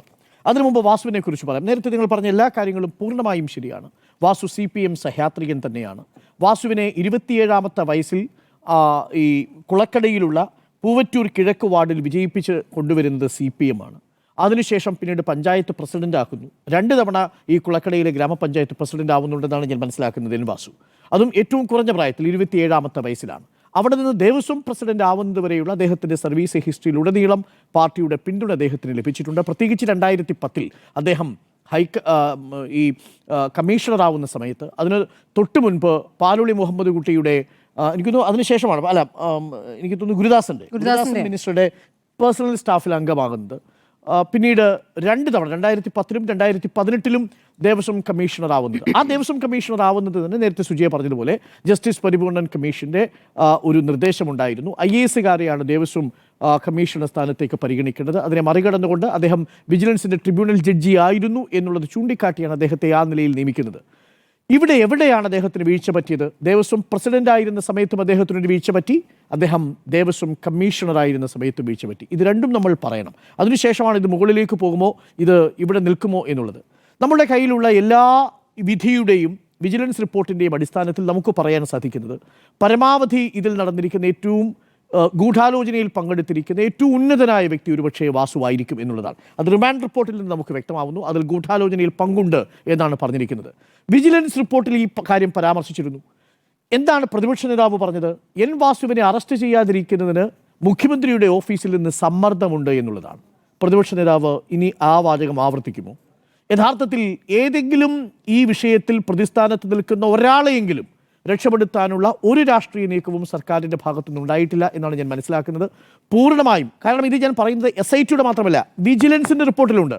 അതിനു മുമ്പ് വാസുവിനെ കുറിച്ച് പറയാം. നേരത്തെ നിങ്ങൾ പറഞ്ഞ എല്ലാ കാര്യങ്ങളും പൂർണ്ണമായും ശരിയാണ്. വാസു CPM സഹയാത്രികൻ തന്നെയാണ്. വാസുവിനെ 27ാമത്തെ വയസ്സിൽ ഈ കുളക്കടയിലുള്ള പൂവറ്റൂർ കിഴക്ക് വാർഡിൽ വിജയിപ്പിച്ച് കൊണ്ടുവരുന്നത് CPM ആണ്. അതിനുശേഷം പിന്നീട് പഞ്ചായത്ത് പ്രസിഡന്റ് ആക്കുന്നു. 2 തവണ ഈ കുളക്കടയിലെ ഗ്രാമപഞ്ചായത്ത് പ്രസിഡന്റ് ആവുന്നുണ്ടെന്നാണ് ഞാൻ മനസ്സിലാക്കുന്നത്. എൻ വാസു അതും ഏറ്റവും കുറഞ്ഞ പ്രായത്തിൽ 27ാമത്തെ വയസ്സിലാണ്. അവിടെ നിന്ന് ദേവസ്വം പ്രസിഡന്റ് ആവുന്നത് വരെയുള്ള അദ്ദേഹത്തിൻ്റെ സർവീസ് ഹിസ്റ്ററിയിലുടനീളം പാർട്ടിയുടെ പിന്തുണ അദ്ദേഹത്തിന് ലഭിച്ചിട്ടുണ്ട്. പ്രത്യേകിച്ച് 2010 അദ്ദേഹം ഈ കമ്മീഷണർ ആവുന്ന സമയത്ത്, അതിന് തൊട്ട് മുൻപ് പാലോളി മുഹമ്മദ് കുട്ടിയുടെ എനിക്ക് തോന്നുന്നു അതിനുശേഷമാണ് എനിക്ക് തോന്നുന്നു ഗുരുദാസൻ മിനിസ്റ്ററുടെ പേഴ്സണൽ സ്റ്റാഫിൽ അംഗമാകുന്നത്. പിന്നീട് 2 തവണ 2010-ലും 2018-ലും ദേവസ്വം കമ്മീഷണർ ആവുന്നത്. ആ ദേവസ്വം കമ്മീഷണർ ആവുന്നത് തന്നെ നേരത്തെ സുജയ പറഞ്ഞതുപോലെ ജസ്റ്റിസ് പരിപൂർണൻ കമ്മീഷൻ്റെ ഒരു നിർദ്ദേശമുണ്ടായിരുന്നു. IAS-കാരെയാണ് ദേവസ്വം കമ്മീഷണർ സ്ഥാനത്തേക്ക് പരിഗണിക്കേണ്ടത്. അതിനെ മറികടന്നുകൊണ്ട് അദ്ദേഹം വിജിലൻസിൻ്റെ ട്രിബ്യൂണൽ ജഡ്ജി ആയിരുന്നു എന്നുള്ളത് ചൂണ്ടിക്കാട്ടിയാണ് അദ്ദേഹത്തെ ആ നിലയിൽ നിയമിക്കുന്നത്. ഇവിടെ എവിടെയാണ് അദ്ദേഹത്തിന് വീഴ്ച പറ്റിയത്? ദേവസ്വം പ്രസിഡന്റായിരുന്ന സമയത്തും അദ്ദേഹത്തിനൊരു വീഴ്ച പറ്റി, അദ്ദേഹം ദേവസ്വം കമ്മീഷണറായിരുന്ന സമയത്തും വീഴ്ച പറ്റി. ഇത് രണ്ടും നമ്മൾ പറയണം. അതിനുശേഷമാണ് ഇത് മുകളിലേക്ക് പോകുമോ, ഇത് ഇവിടെ നിൽക്കുമോ എന്നുള്ളത്. നമ്മുടെ കയ്യിലുള്ള എല്ലാ വിധിയുടെയും വിജിലൻസ് റിപ്പോർട്ടിൻ്റെയും അടിസ്ഥാനത്തിൽ നമുക്ക് പറയാൻ സാധിക്കുന്നത് പരമാവധി ഇതിൽ നടന്നിരിക്കുന്ന ഏറ്റവും ഗൂഢാലോചനയിൽ പങ്കെടുത്തിരിക്കുന്ന ഏറ്റവും ഉന്നതനായ വ്യക്തി ഒരുപക്ഷേ വാസുവായിരിക്കും എന്നുള്ളതാണ്. അത് റിമാൻഡ് റിപ്പോർട്ടിൽ നിന്ന് നമുക്ക് വ്യക്തമാവുന്നു. അതിൽ ഗൂഢാലോചനയിൽ പങ്കുണ്ട് എന്നാണ് പറഞ്ഞിരിക്കുന്നത്. വിജിലൻസ് റിപ്പോർട്ടിൽ ഈ കാര്യം പരാമർശിച്ചിരുന്നു. എന്താണ് പ്രതിപക്ഷ നേതാവ് പറഞ്ഞത്? എൻ വാസുവിനെ അറസ്റ്റ് ചെയ്യാതിരിക്കുന്നതിന് മുഖ്യമന്ത്രിയുടെ ഓഫീസിൽ നിന്ന് സമ്മർദ്ദമുണ്ട് എന്നുള്ളതാണ്. പ്രതിപക്ഷ നേതാവ് ഇനി ആ വാചകം ആവർത്തിക്കുമോ? യഥാർത്ഥത്തിൽ ഏതെങ്കിലും ഈ വിഷയത്തിൽ പ്രതിസ്ഥാനത്ത് നിൽക്കുന്ന ഒരാളെയെങ്കിലും രക്ഷപ്പെടുത്താനുള്ള ഒരു രാഷ്ട്രീയ നീക്കവും സർക്കാരിൻ്റെ ഭാഗത്തുനിന്ന് ഉണ്ടായിട്ടില്ല എന്നാണ് ഞാൻ മനസ്സിലാക്കുന്നത്. പൂർണ്ണമായും. കാരണം ഇത് ഞാൻ പറയുന്നത് SITയുടെ മാത്രമല്ല, വിജിലൻസിൻ്റെ റിപ്പോർട്ടിലുണ്ട്.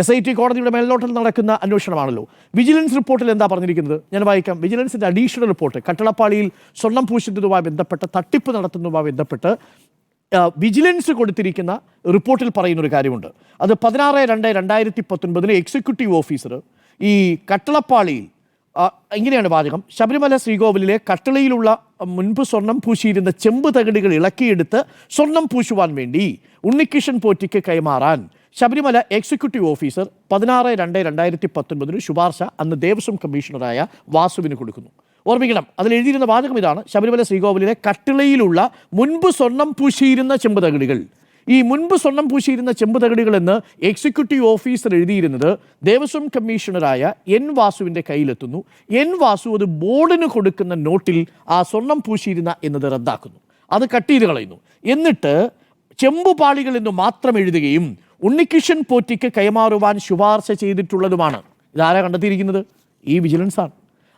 SIT കോടതിയുടെ മേൽനോട്ടത്തിൽ നടക്കുന്ന അന്വേഷണമാണല്ലോ. വിജിലൻസ് റിപ്പോർട്ടിൽ എന്താ പറഞ്ഞിരിക്കുന്നത്? ഞാൻ വായിക്കാം. വിജിലൻസിൻ്റെ അഡീഷണൽ റിപ്പോർട്ട് കട്ടളപ്പാളിയിൽ സ്വർണം പൂശുന്നതുമായി ബന്ധപ്പെട്ട്, തട്ടിപ്പ് നടത്തുന്നതുമായി ബന്ധപ്പെട്ട് വിജിലൻസ് കൊടുത്തിരിക്കുന്ന റിപ്പോർട്ടിൽ പറയുന്നൊരു കാര്യമുണ്ട്. അത് 16/2/2019 എക്സിക്യൂട്ടീവ് ഓഫീസർ ഈ കട്ടളപ്പാളിയിൽ ഇങ്ങനെയാണ് വാചകം: ശബരിമല ശ്രീകോവിലിലെ കട്ടളയിലുള്ള മുൻപ് സ്വർണം പൂശിയിരുന്ന ചെമ്പ് തകിടുകൾ ഇളക്കിയെടുത്ത് സ്വർണം പൂശുവാൻ വേണ്ടി ഉണ്ണികൃഷ്ണൻ പോറ്റിക്ക് കൈമാറാൻ ശബരിമല എക്സിക്യൂട്ടീവ് ഓഫീസർ 16/2/2019 ശുപാർശ അന്ന് ദേവസ്വം കമ്മീഷണറായ വാസുവിന് കൊടുക്കുന്നു. ഓർമ്മിക്കണം, അതിൽ എഴുതിയിരുന്ന വാചകം ഇതാണ്: ശബരിമല ശ്രീകോവിലിലെ കട്ടിളയിലുള്ള മുൻപ് സ്വർണം പൂശിയിരുന്ന ചെമ്പ് തകിടുകൾ. ഈ മുൻപ് സ്വർണം പൂശിയിരുന്ന ചെമ്പ് തകിടുകൾ എന്ന് എക്സിക്യൂട്ടീവ് ഓഫീസർ എഴുതിയിരുന്നത് ദേവസ്വം കമ്മീഷണറായ എൻ വാസുവിൻ്റെ കയ്യിലെത്തുന്നു. എൻ വാസു അത് ബോർഡിന് കൊടുക്കുന്ന നോട്ടിൽ ആ സ്വർണം പൂശിയിരുന്ന എന്നത് റദ്ദാക്കുന്നു, അത് കട്ട് ചെയ്ത് കളയുന്നു. എന്നിട്ട് ചെമ്പുപാളികൾ എന്ന് മാത്രം എഴുതുകയും ഉണ്ണികൃഷ്ണൻ പോറ്റിക്ക് കൈമാറുവാൻ ശുപാർശ ചെയ്തിട്ടുള്ളതുമാണ്. ഇതാരാ കണ്ടെത്തിയിരിക്കുന്നത്? ഈ വിജിലൻസാണ്.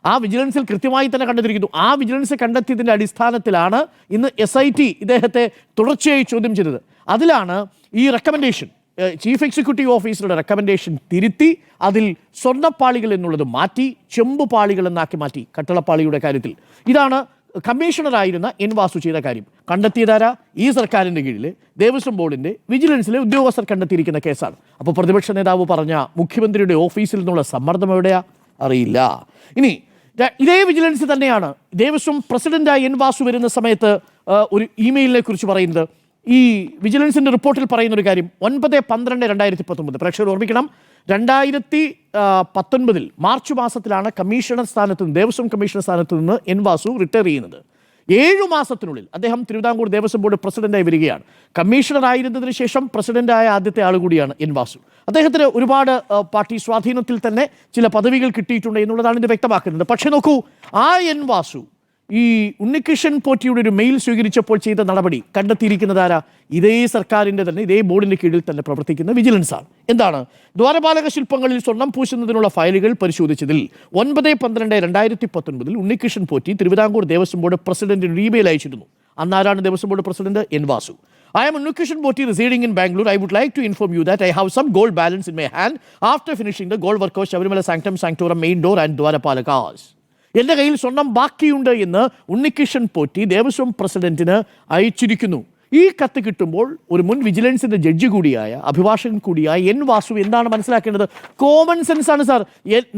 ആ വിജിലൻസിൽ കൃത്യമായി തന്നെ കണ്ടെത്തിയിരിക്കുന്നു. ആ വിജിലൻസ് കണ്ടെത്തിയതിൻ്റെ അടിസ്ഥാനത്തിലാണ് ഇന്ന് SIT ഇദ്ദേഹത്തെ തുടർച്ചയായി ചോദ്യം ചെയ്തത്. അതിലാണ് ഈ റെക്കമെൻഡേഷൻ, ചീഫ് എക്സിക്യൂട്ടീവ് ഓഫീസറുടെ റെക്കമെൻഡേഷൻ തിരുത്തി അതിൽ സ്വർണ്ണപ്പാളികൾ എന്നുള്ളത് മാറ്റി ചെമ്പുപാളികൾ എന്നാക്കി മാറ്റി കട്ടളപ്പാളിയുടെ കാര്യത്തിൽ. ഇതാണ് കമ്മീഷണറായിരുന്ന എൻ വാസു ചെയ്ത കാര്യം. കണ്ടെത്തിയതാരാ? ഈ സർക്കാരിൻ്റെ കീഴിൽ ദേവസ്വം ബോർഡിൻ്റെ വിജിലൻസിലെ ഉദ്യോഗസ്ഥർ കണ്ടെത്തിയിരിക്കുന്ന കേസാണ്. അപ്പോൾ പ്രതിപക്ഷ നേതാവ് പറഞ്ഞ മുഖ്യമന്ത്രിയുടെ ഓഫീസിൽ നിന്നുള്ള സമ്മർദ്ദം എവിടെയാ? അറിയില്ല. ഇനി ഇതേ വിജിലൻസ് തന്നെയാണ് ദേവസ്വം പ്രസിഡന്റായി എൻ വാസു വരുന്ന സമയത്ത് ഒരു ഇമെയിലിനെ കുറിച്ച് പറയുന്നത്. ഈ വിജിലൻസിൻ്റെ റിപ്പോർട്ടിൽ പറയുന്ന ഒരു കാര്യം 9/12/2019. പ്രേക്ഷകർ ഓർമ്മിക്കണം, 2019 മാർച്ച് മാസത്തിലാണ് കമ്മീഷണർ സ്ഥാനത്ത് നിന്ന്, ദേവസ്വം കമ്മീഷണർ സ്ഥാനത്ത് നിന്ന് എൻ വാസു റിട്ടയർ ചെയ്യുന്നത്. 7 മാസത്തിനുള്ളിൽ അദ്ദേഹം തിരുവിതാംകൂർ ദേവസ്വം ബോർഡ് പ്രസിഡന്റായി വരികയാണ്. കമ്മീഷണർ ആയിരുന്നതിന് ശേഷം പ്രസിഡന്റായ ആദ്യത്തെ ആൾ കൂടിയാണ് എൻ വാസു. അദ്ദേഹത്തിന് ഒരുപാട് പാർട്ടി സ്വാധീനത്തിൽ തന്നെ ചില പദവികൾ കിട്ടിയിട്ടുണ്ട് എന്നുള്ളതാണ് ഇത് വ്യക്തമാക്കുന്നത്. പക്ഷേ നോക്കൂ, ആ എൻ വാസു ഈ ഉണ്ണികൃഷ്ണൻ പോറ്റിയുടെ ഒരു മെയിൽ സ്വീകരിച്ചപ്പോൾ ചെയ്ത നടപടി കണ്ടെത്തിയിരിക്കുന്നതാരാ? ഇതേ സർക്കാരിൻ്റെ തന്നെ, ഇതേ ബോർഡിൻ്റെ കീഴിൽ തന്നെ പ്രവർത്തിക്കുന്ന വിജിലൻസാണ്. എന്താണ്? ദ്വാരപാലക ശില്പങ്ങളിൽ സ്വർണം പൂശുന്നതിനുള്ള ഫയലുകൾ പരിശോധിച്ചതിൽ 9/12/2019 ഉണ്ണികൃഷ്ണൻ പോറ്റി തിരുവിതാംകൂർ ദേവസ്വം ബോർഡ് പ്രസിഡന്റിന് ഇമെയിൽ അയച്ചിരുന്നു. അന്നാരാണ് Devaswom board president? N Vasu. I am Unnukishan Potti residing in Bangalore. I would like to inform you that I have some gold balance in my hand after finishing the gold work of Shabarimala Sanctum Sanctorum main door and Dwarapalakas. എൻ്റെ കയ്യിൽ സ്വർണം ബാക്കിയുണ്ട് എന്ന് ഉണ്ണികൃഷ്ണൻ പോറ്റി ദേവസ്വം പ്രസിഡന്റിന് അയച്ചിരിക്കുന്നു. ഈ കത്ത് കിട്ടുമ്പോൾ ഒരു മുൻ വിജിലൻസിന്റെ ജഡ്ജി കൂടിയായ അഭിഭാഷകൻ കൂടിയായ എൻ വാസു എന്താണ് മനസ്സിലാക്കേണ്ടത്? കോമൺ സെൻസ് ആണ് സാർ.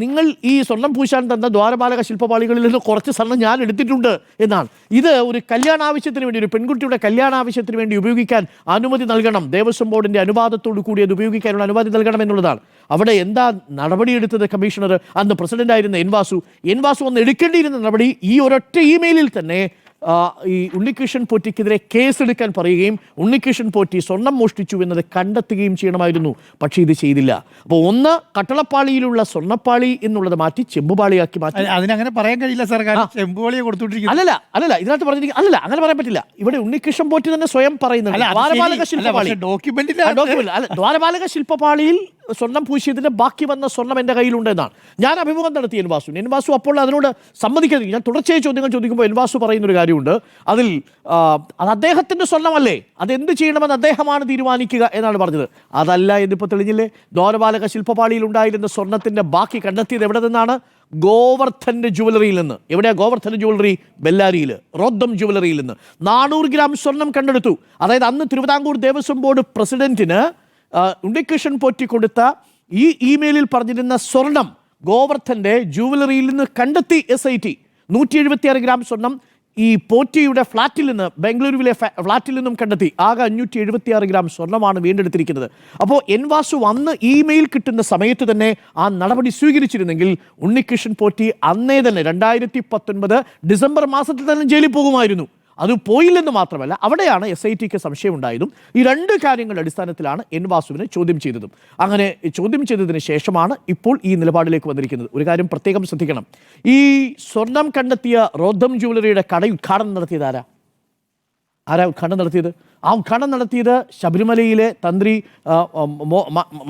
നിങ്ങൾ ഈ സ്വർണം പൂശാൻ തന്ന ദ്വാരപാലക ശില്പപാളികളിൽ നിന്ന് കുറച്ച് സ്വർണം ഞാൻ എടുത്തിട്ടുണ്ട് എന്നാണ്. ഇത് ഒരു കല്യാണ ആവശ്യത്തിന് വേണ്ടി, ഒരു പെൺകുട്ടിയുടെ കല്യാണ ആവശ്യത്തിന് വേണ്ടി ഉപയോഗിക്കാൻ അനുമതി നൽകണം, ദേവസ്വം ബോർഡിന്റെ അനുവാദത്തോടു കൂടി അത് ഉപയോഗിക്കാനുള്ള അനുമതി നൽകണം എന്നുള്ളതാണ്. അവിടെ എന്താ നടപടിയെടുത്തത് കമ്മീഷണർ? അന്ന് പ്രസിഡന്റ് ആയിരുന്ന എൻ വാസു ഒന്ന് എടുക്കേണ്ടിയിരുന്ന നടപടി ഈ ഒരൊറ്റ ഇമെയിലിൽ തന്നെ ഈ ഉണ്ണികൃഷ്ണൻ പോറ്റിക്കെതിരെ കേസെടുക്കാൻ പറയുകയും ഉണ്ണികൃഷ്ണൻ പോറ്റി സ്വർണം മോഷ്ടിച്ചു എന്നത് കണ്ടെത്തുകയും ചെയ്യണമായിരുന്നു. പക്ഷേ ഇത് ചെയ്തില്ല. അപ്പോൾ ഒന്ന്, കട്ടളപ്പാളിയിലുള്ള സ്വർണ്ണപ്പാളി എന്നുള്ളത് മാറ്റി ചെമ്പുപാളിയാക്കി മാറ്റി. അതിനങ്ങനെ പറയാൻ കഴിയില്ല സാർ, കാരണം ചെമ്പുപാളിയെ കൊടുത്തുകൊണ്ടിരിക്കുന്നു. അല്ലല്ല ഇതിനകത്ത് പറഞ്ഞിരിക്കുന്നത് അല്ലല്ല, അങ്ങനെ പറയാൻ പറ്റില്ല. ഇവിടെ ഉണ്ണികൃഷ്ണൻ പോറ്റി തന്നെ സ്വയം പറയുന്നുണ്ട് ദ്വാരപാലക ശില്പപാളി, ദ്വാരപാലക ശില്പപാളിയിൽ സ്വർണം പൂശിയതിന്റെ ബാക്കി വന്ന സ്വർണം എൻ്റെ കയ്യിലുണ്ട് എന്നാണ്. ഞാൻ അഭിമുഖം നടത്തി എൻ വാസു അപ്പോൾ അതിനോട് സമ്മതിക്കാതെ, ഞാൻ തുടർച്ചയായി ചോദ്യങ്ങൾ ചോദിക്കുമ്പോൾ എൻ വാസു പറയുന്നൊരു കാര്യമുണ്ട്, അതിൽ അത് അദ്ദേഹത്തിന്റെ സ്വർണ്ണമല്ലേ, അതെന്ത് ചെയ്യണമെന്ന് അദ്ദേഹമാണ് തീരുമാനിക്കുക എന്നാണ് പറഞ്ഞത്. അതല്ല എന്നിപ്പോൾ തെളിഞ്ഞില്ലേ? ദ്വാരപാലക ശില്പപാളിയിൽ ഉണ്ടായിരുന്ന സ്വർണത്തിന്റെ ബാക്കി കണ്ടെത്തിയത് എവിടെ നിന്നാണ്? ഗോവർദ്ധന്റെ ജുവലറിയിൽ നിന്ന്. എവിടെയാ ഗോവർദ്ധന്റെ ജുവലറി? ബെല്ലാരിയിൽ, റോദ്ദം ജുവലറിയിൽ നിന്ന് 400 ഗ്രാം സ്വർണം കണ്ടെടുത്തു. അതായത് അന്ന് തിരുവിതാംകൂർ ദേവസ്വം ബോർഡ് പ്രസിഡന്റിന് ഉണ്ണികൃഷ്ണൻ പോറ്റി കൊടുത്ത ഈ ഇമെയിലിൽ പറഞ്ഞിരുന്ന സ്വർണം ഗോവർദ്ധന്റെ ജുവലറിയിൽ നിന്ന് കണ്ടെത്തി SIT. 176 ഗ്രാം സ്വർണം ഈ പോറ്റിയുടെ ഫ്ളാറ്റിൽ നിന്ന്, ബംഗളൂരുവിലെ ഫ്ളാറ്റിൽ നിന്നും കണ്ടെത്തി. ആകെ 576 ഗ്രാം സ്വർണ്ണമാണ് വീണ്ടെടുത്തിരിക്കുന്നത്. അപ്പോൾ എൻ വാസു അന്ന് ഇമെയിൽ കിട്ടുന്ന സമയത്ത് തന്നെ ആ നടപടി സ്വീകരിച്ചിരുന്നെങ്കിൽ ഉണ്ണികൃഷ്ണൻ പോറ്റി അന്നേ തന്നെ 2019 ഡിസംബർ മാസത്തിൽ തന്നെ ജയിലിൽ പോകുമായിരുന്നു. അത് പോയില്ലെന്ന് മാത്രമല്ല, അവിടെയാണ് SITക്ക് സംശയമുണ്ടായതും. ഈ രണ്ട് കാര്യങ്ങളുടെ അടിസ്ഥാനത്തിലാണ് എൻ വാസുവിനെ ചോദ്യം ചെയ്തതും. അങ്ങനെ ചോദ്യം ചെയ്തതിന് ശേഷമാണ് ഇപ്പോൾ ഈ നിലപാടിലേക്ക് വന്നിരിക്കുന്നത്. ഒരു കാര്യം പ്രത്യേകം ശ്രദ്ധിക്കണം, ഈ സ്വർണം കണ്ടെത്തിയ റോദ്ദം ജുവലറിയുടെ കട ഉദ്ഘാടനം നടത്തിയത് ആരാ ഉദ്ഘാടനം നടത്തിയത്? ആ ഉദ്ഘാടനം നടത്തിയത് ശബരിമലയിലെ തന്ത്രി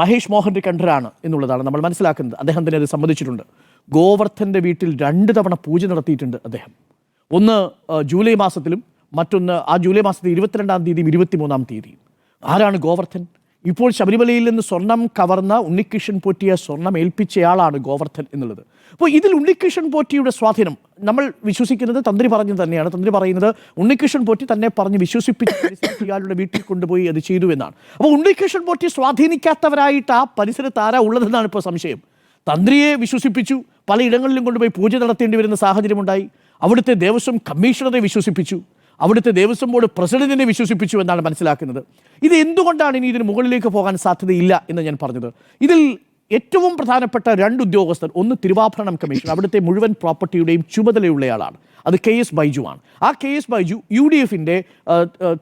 മഹേഷ് മോഹൻ കണ്ഠരാണ് എന്നുള്ളതാണ് നമ്മൾ മനസ്സിലാക്കുന്നത്. അദ്ദേഹം തന്നെ അത് സമ്മതിച്ചിട്ടുണ്ട്. ഗോവർദ്ധന്റെ വീട്ടിൽ 2 തവണ പൂജ നടത്തിയിട്ടുണ്ട് അദ്ദേഹം. ഒന്ന് ജൂലൈ മാസത്തിലും, മറ്റൊന്ന് ആ ജൂലൈ മാസത്തിൽ 22-ാം തീയതിയും 23-ാം തീയതിയും. ആരാണ് ഗോവർദ്ധൻ? ഇപ്പോൾ ശബരിമലയിൽ നിന്ന് സ്വർണം കവർന്ന ഉണ്ണികൃഷ്ണൻ പോറ്റിയെ സ്വർണം ഏൽപ്പിച്ചയാളാണ് ഗോവർദ്ധൻ എന്നുള്ളത്. അപ്പോൾ ഇതിൽ ഉണ്ണികൃഷ്ണൻ പോറ്റിയുടെ സ്വാധീനം നമ്മൾ വിശ്വസിക്കുന്നത് തന്ത്രി പറഞ്ഞു തന്നെയാണ്. തന്ത്രി പറയുന്നത് ഉണ്ണികൃഷ്ണൻ പോറ്റി തന്നെ പറഞ്ഞ് വിശ്വസിപ്പിച്ച് ഇയാളുടെ വീട്ടിൽ കൊണ്ടുപോയി അത് ചെയ്തു എന്നാണ്. അപ്പോൾ ഉണ്ണികൃഷ്ണൻ പോറ്റി സ്വാധീനിക്കാത്തവരായിട്ട് ആ പരിസരത്ത് ആരാ ഉള്ളതെന്നാണ് ഇപ്പോൾ സംശയം. തന്ത്രിയെ വിശ്വസിപ്പിച്ചു, പലയിടങ്ങളിലും കൊണ്ടുപോയി പൂജ നടത്തേണ്ടി വരുന്ന സാഹചര്യമുണ്ടായി. അവിടുത്തെ ദേവസ്വം കമ്മീഷണറെ വിശ്വസിപ്പിച്ചു, അവിടുത്തെ ദേവസ്വം ബോർഡ് പ്രസിഡന്റിനെ വിശ്വസിപ്പിച്ചു എന്നാണ് മനസ്സിലാക്കുന്നത്. ഇത് എന്തുകൊണ്ടാണ് ഇനി ഇതിന് മുകളിലേക്ക് പോകാൻ സാധ്യതയില്ല എന്ന് ഞാൻ പറഞ്ഞത്? ഇതിൽ ഏറ്റവും പ്രധാനപ്പെട്ട 2 ഉദ്യോഗസ്ഥർ, ഒന്ന് തിരുവാഭരണം കമ്മീഷൻ, അവിടുത്തെ മുഴുവൻ പ്രോപ്പർട്ടിയുടെയും ചുമതലയുള്ളയാളാണ്. അത് KS ബൈജു ആണ്. ആ KS ബൈജു UDFന്റെ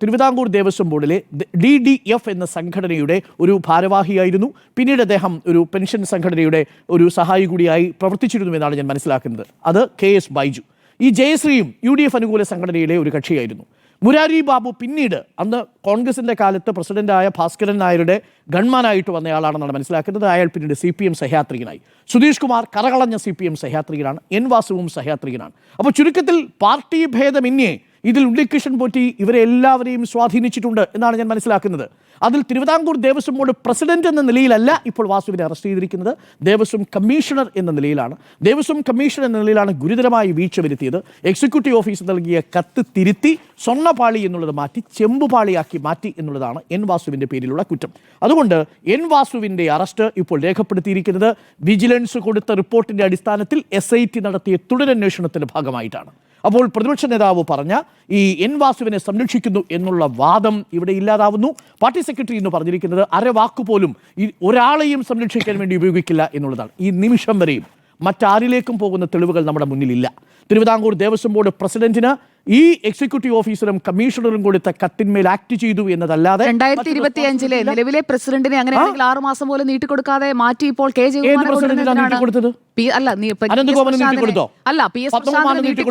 തിരുവിതാംകൂർ ദേവസ്വം ബോർഡിലെ DDF എന്ന സംഘടനയുടെ ഒരു ഭാരവാഹിയായിരുന്നു. പിന്നീട് അദ്ദേഹം ഒരു പെൻഷൻ സംഘടനയുടെ ഒരു സഹായി കൂടിയായി പ്രവർത്തിച്ചിരുന്നു എന്നാണ് ഞാൻ മനസ്സിലാക്കുന്നത്. അത് KS ബൈജു. ഈ ജയശ്രീയും UDF അനുകൂല സംഘടനയിലെ ഒരു കക്ഷിയായിരുന്നു. മുരാരി ബാബു പിന്നീട് അന്ന് കോൺഗ്രസിൻ്റെ കാലത്ത് പ്രസിഡന്റായ ഭാസ്കരൻ നായരുടെ ഗൺമാനായിട്ട് വന്നയാളാണെന്നാണ് മനസ്സിലാക്കുന്നത്. അയാൾ പിന്നീട് CPM സഹയാത്രികനായി. സുധീഷ് കുമാർ കറകളഞ്ഞ CPM സഹയാത്രികനാണ്. എൻ വാസുവും സഹയാത്രികനാണ്. അപ്പോൾ ചുരുക്കത്തിൽ പാർട്ടി ഭേദമന്യേ ഇതിൽ ഉണ്ണികൃഷ്ണൻ പോറ്റി ഇവരെ എല്ലാവരെയും സ്വാധീനിച്ചിട്ടുണ്ട് എന്നാണ് ഞാൻ മനസ്സിലാക്കുന്നത്. അതിൽ തിരുവിതാംകൂർ ദേവസ്വം ബോർഡ് പ്രസിഡന്റ് എന്ന നിലയിലല്ല ഇപ്പോൾ വാസുവിനെ അറസ്റ്റ് ചെയ്തിരിക്കുന്നത്, ദേവസ്വം കമ്മീഷണർ എന്ന നിലയിലാണ്. ദേവസ്വം കമ്മീഷണർ എന്ന നിലയിലാണ് ഗുരുതരമായി വീഴ്ച വരുത്തിയത്. എക്സിക്യൂട്ടീവ് ഓഫീസർ നൽകിയ കത്ത് തിരുത്തി സ്വർണ്ണപാളി എന്നുള്ളത് മാറ്റി ചെമ്പുപാളിയാക്കി മാറ്റി എന്നുള്ളതാണ് എൻ വാസുവിൻ്റെ പേരിലുള്ള കുറ്റം. അതുകൊണ്ട് എൻ വാസുവിൻ്റെ അറസ്റ്റ് ഇപ്പോൾ രേഖപ്പെടുത്തിയിരിക്കുന്നത് വിജിലൻസ് കൊടുത്ത റിപ്പോർട്ടിൻ്റെ അടിസ്ഥാനത്തിൽ SIT നടത്തിയ തുടരന്വേഷണത്തിൻ്റെ ഭാഗമായിട്ടാണ്. അപ്പോൾ പ്രതിപക്ഷ നേതാവ് പറഞ്ഞ ഈ എൻ വാസുവിനെ സംരക്ഷിക്കുന്നു എന്നുള്ള വാദം ഇവിടെ ഇല്ലാതാവുന്നു. പാർട്ടി സെക്രട്ടറി എന്ന് പറഞ്ഞിരിക്കുന്നത് അരവാക്കുപോലും ഈ ഒരാളെയും സംരക്ഷിക്കാൻ വേണ്ടി ഉപയോഗിക്കില്ല എന്നുള്ളതാണ്. ഈ നിമിഷം വരെയും മറ്റാരിലേക്കും പോകുന്ന തെളിവുകൾ നമ്മുടെ മുന്നിലില്ല. തിരുവിതാംകൂർ ദേവസ്വം ബോർഡ് പ്രസിഡന്റിന് ഈ എക്സിക്യൂട്ടീവ് ഓഫീസറും കമ്മീഷണറും കൊടുത്ത കത്തിന്മേൽ ആക്ട് ചെയ്തു എന്നതല്ലാതെ 2025 നിലവിലെ പ്രസിഡന്റിനെ അങ്ങനെയാണെങ്കിൽ 6 മാസം പോലും നീട്ടിക്കൊടുക്കാതെ മാറ്റി ഇപ്പോൾ KJ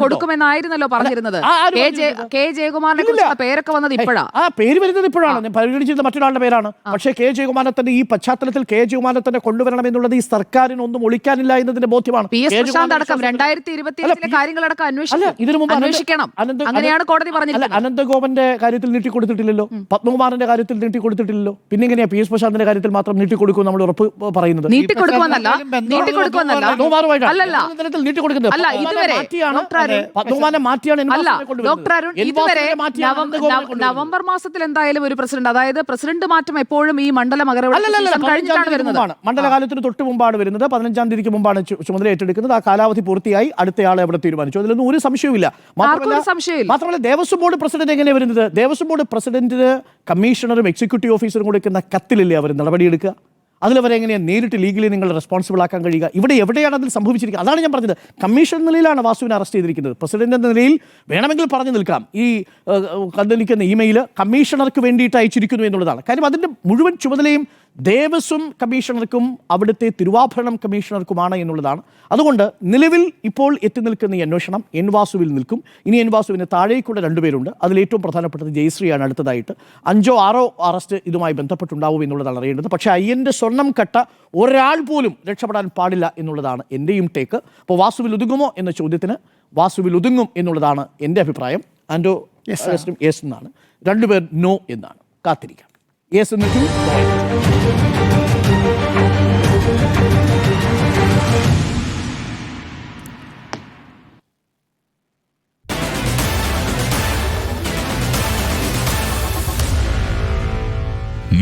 കൊടുക്കുമെന്നായിരുന്നല്ലോ പറഞ്ഞിരുന്നത്. ജയകുമാറിനെ കുറിച്ചുള്ള പേരൊക്കെ വന്നത് ഇപ്പോഴാണ്. ആ പേര് വരുന്നത് ഇപ്പോഴാണ്. പരിഗണിച്ചിരുന്ന മറ്റൊരാളുടെ പേരാണ്. പക്ഷേ ജയകുമാരനെ തന്നെ ഈ പശ്ചാത്തലത്തിൽ ജയകുമാരനെ തന്നെ കൊണ്ടുവരണം എന്നുള്ളത് ഈ സർക്കാരിന് ഒന്നും ഒളിക്കാനില്ല എന്നതിന്റെ ബോധ്യമാണ്. PS പ്രശാന്ത് അടക്കം 2027 കാര്യങ്ങളടക്കം അന്വേഷിക്കണം. അങ്ങനെയാണ് കോടതി അല്ല, പറഞ്ഞിരിക്കുന്നത്. അനന്തഗോപന്റെ കാര്യത്തിൽ നീട്ടിക്കൊടുത്തിട്ടില്ലല്ലോ, പത്മകുമാറിന്റെ കാര്യത്തിൽ നീട്ടിക്കൊടുത്തിട്ടില്ലല്ലോ, പിന്നെ എങ്ങനെയാ പി എസ് പ്രശാന്തിന്റെ കാര്യത്തിൽ മാത്രം നീട്ടിക്കൊടുക്കും നമ്മൾ ഉറപ്പ് പറയുന്നത്? നീട്ടിക്കൊടുക്കുമെന്നല്ല, നീട്ടിക്കൊടുക്കുമെന്നല്ല, അല്ലല്ല, അല്ല ഇതുവരെ ഡോക്ടർ അരുൺ, അല്ല ഡോക്ടർ അരുൺ, ഇതുവരെ നവംബർ മാസത്തിൽ എന്തായാലും ഒരു പ്രസിഡന്റ്, അതായത് പ്രസിഡന്റ് മാറ്റം എപ്പോഴും ഈ മണ്ഡല കഴിഞ്ഞിട്ടാണ് വരുന്നത്. മണ്ഡലകാലത്തിന് തൊട്ട് മുമ്പാണ് വരുന്നത്. 15-ാം തീയതിക്ക് മുമ്പാണ് ചുമതല ഏറ്റെടുക്കുന്നത്. ആ കാലാവധി പൂർത്തിയായി അടുത്തയാളെ അവിടെ തീരുമാനിച്ചു. അതിലൊന്നും ഒരു സംശയവുമില്ല. മാത്രമല്ല ദേവസ്വം ബോർഡ് പ്രസിഡന്റ് എങ്ങനെയാണ് വരുന്നത്? ദേവസ്വം ബോർഡ് പ്രസിഡന്റിന് കമ്മീഷണറും എക്സിക്യൂട്ടീവ് ഓഫീസറും കൊടുക്കുന്ന കത്തിലല്ലേ അവർ നടപടിയെടുക്കുക? അതിലവരെങ്ങനെയാണ് നേരിട്ട് ലീഗലി നിങ്ങൾ റെസ്പോൺസിബിൾ ആക്കാൻ കഴിയുക? ഇവിടെ എവിടെയാണ് അതിൽ സംഭവിച്ചിരിക്കുന്നത്? അതാണ് ഞാൻ പറഞ്ഞത്. കമ്മീഷൻ നിലയിലാണ് വാസുവിനെ അറസ്റ്റ് ചെയ്തിരിക്കുന്നത്. പ്രസിഡന്റ് എന്ന നിലയിൽ വേണമെങ്കിൽ പറഞ്ഞു നിൽക്കാം ഈ കന്നിക്കുന്ന ഇമെയിൽ കമ്മീഷണർക്ക് വേണ്ടിയിട്ട് അയച്ചിരിക്കുന്നു എന്നുള്ളതാണ് കാര്യം. അതിൻ്റെ മുഴുവൻ ചുമതലയും ദേവസ്വം കമ്മീഷണർക്കും അവിടുത്തെ തിരുവാഭരണം കമ്മീഷണർക്കുമാണ് എന്നുള്ളതാണ്. അതുകൊണ്ട് നിലവിൽ ഇപ്പോൾ എത്തി നിൽക്കുന്ന ഈ അന്വേഷണം എൻ വാസുവിൽ നിൽക്കും. ഇനി എൻ വാസുവിന് താഴേക്കൂടെ രണ്ടുപേരുണ്ട്. അതിലേറ്റവും പ്രധാനപ്പെട്ടത് ജയശ്രീയാണ്. അടുത്തതായിട്ട് 5ഓ 6ഓ അറസ്റ്റ് ഇതുമായി ബന്ധപ്പെട്ടുണ്ടാവും എന്നുള്ളതാണ് അറിയേണ്ടത്. പക്ഷേ അയ്യൻ്റെ സ്വർണം കട്ട ഒരാൾ പോലും രക്ഷപ്പെടാൻ പാടില്ല എന്നുള്ളതാണ് എൻ്റെയും ടേക്ക്. അപ്പോൾ വാസുവിൽ ഒതുങ്ങുമോ എന്ന ചോദ്യത്തിന് വാസുവിൽ ഒതുങ്ങും എന്നുള്ളതാണ് എൻ്റെ അഭിപ്രായം. ആൻഡോ യെസ് എന്നാണ്, രണ്ടുപേർ നോ എന്നാണ്. കാത്തിരിക്കാം. യെസ് എന്ന്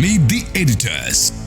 Meet the editors.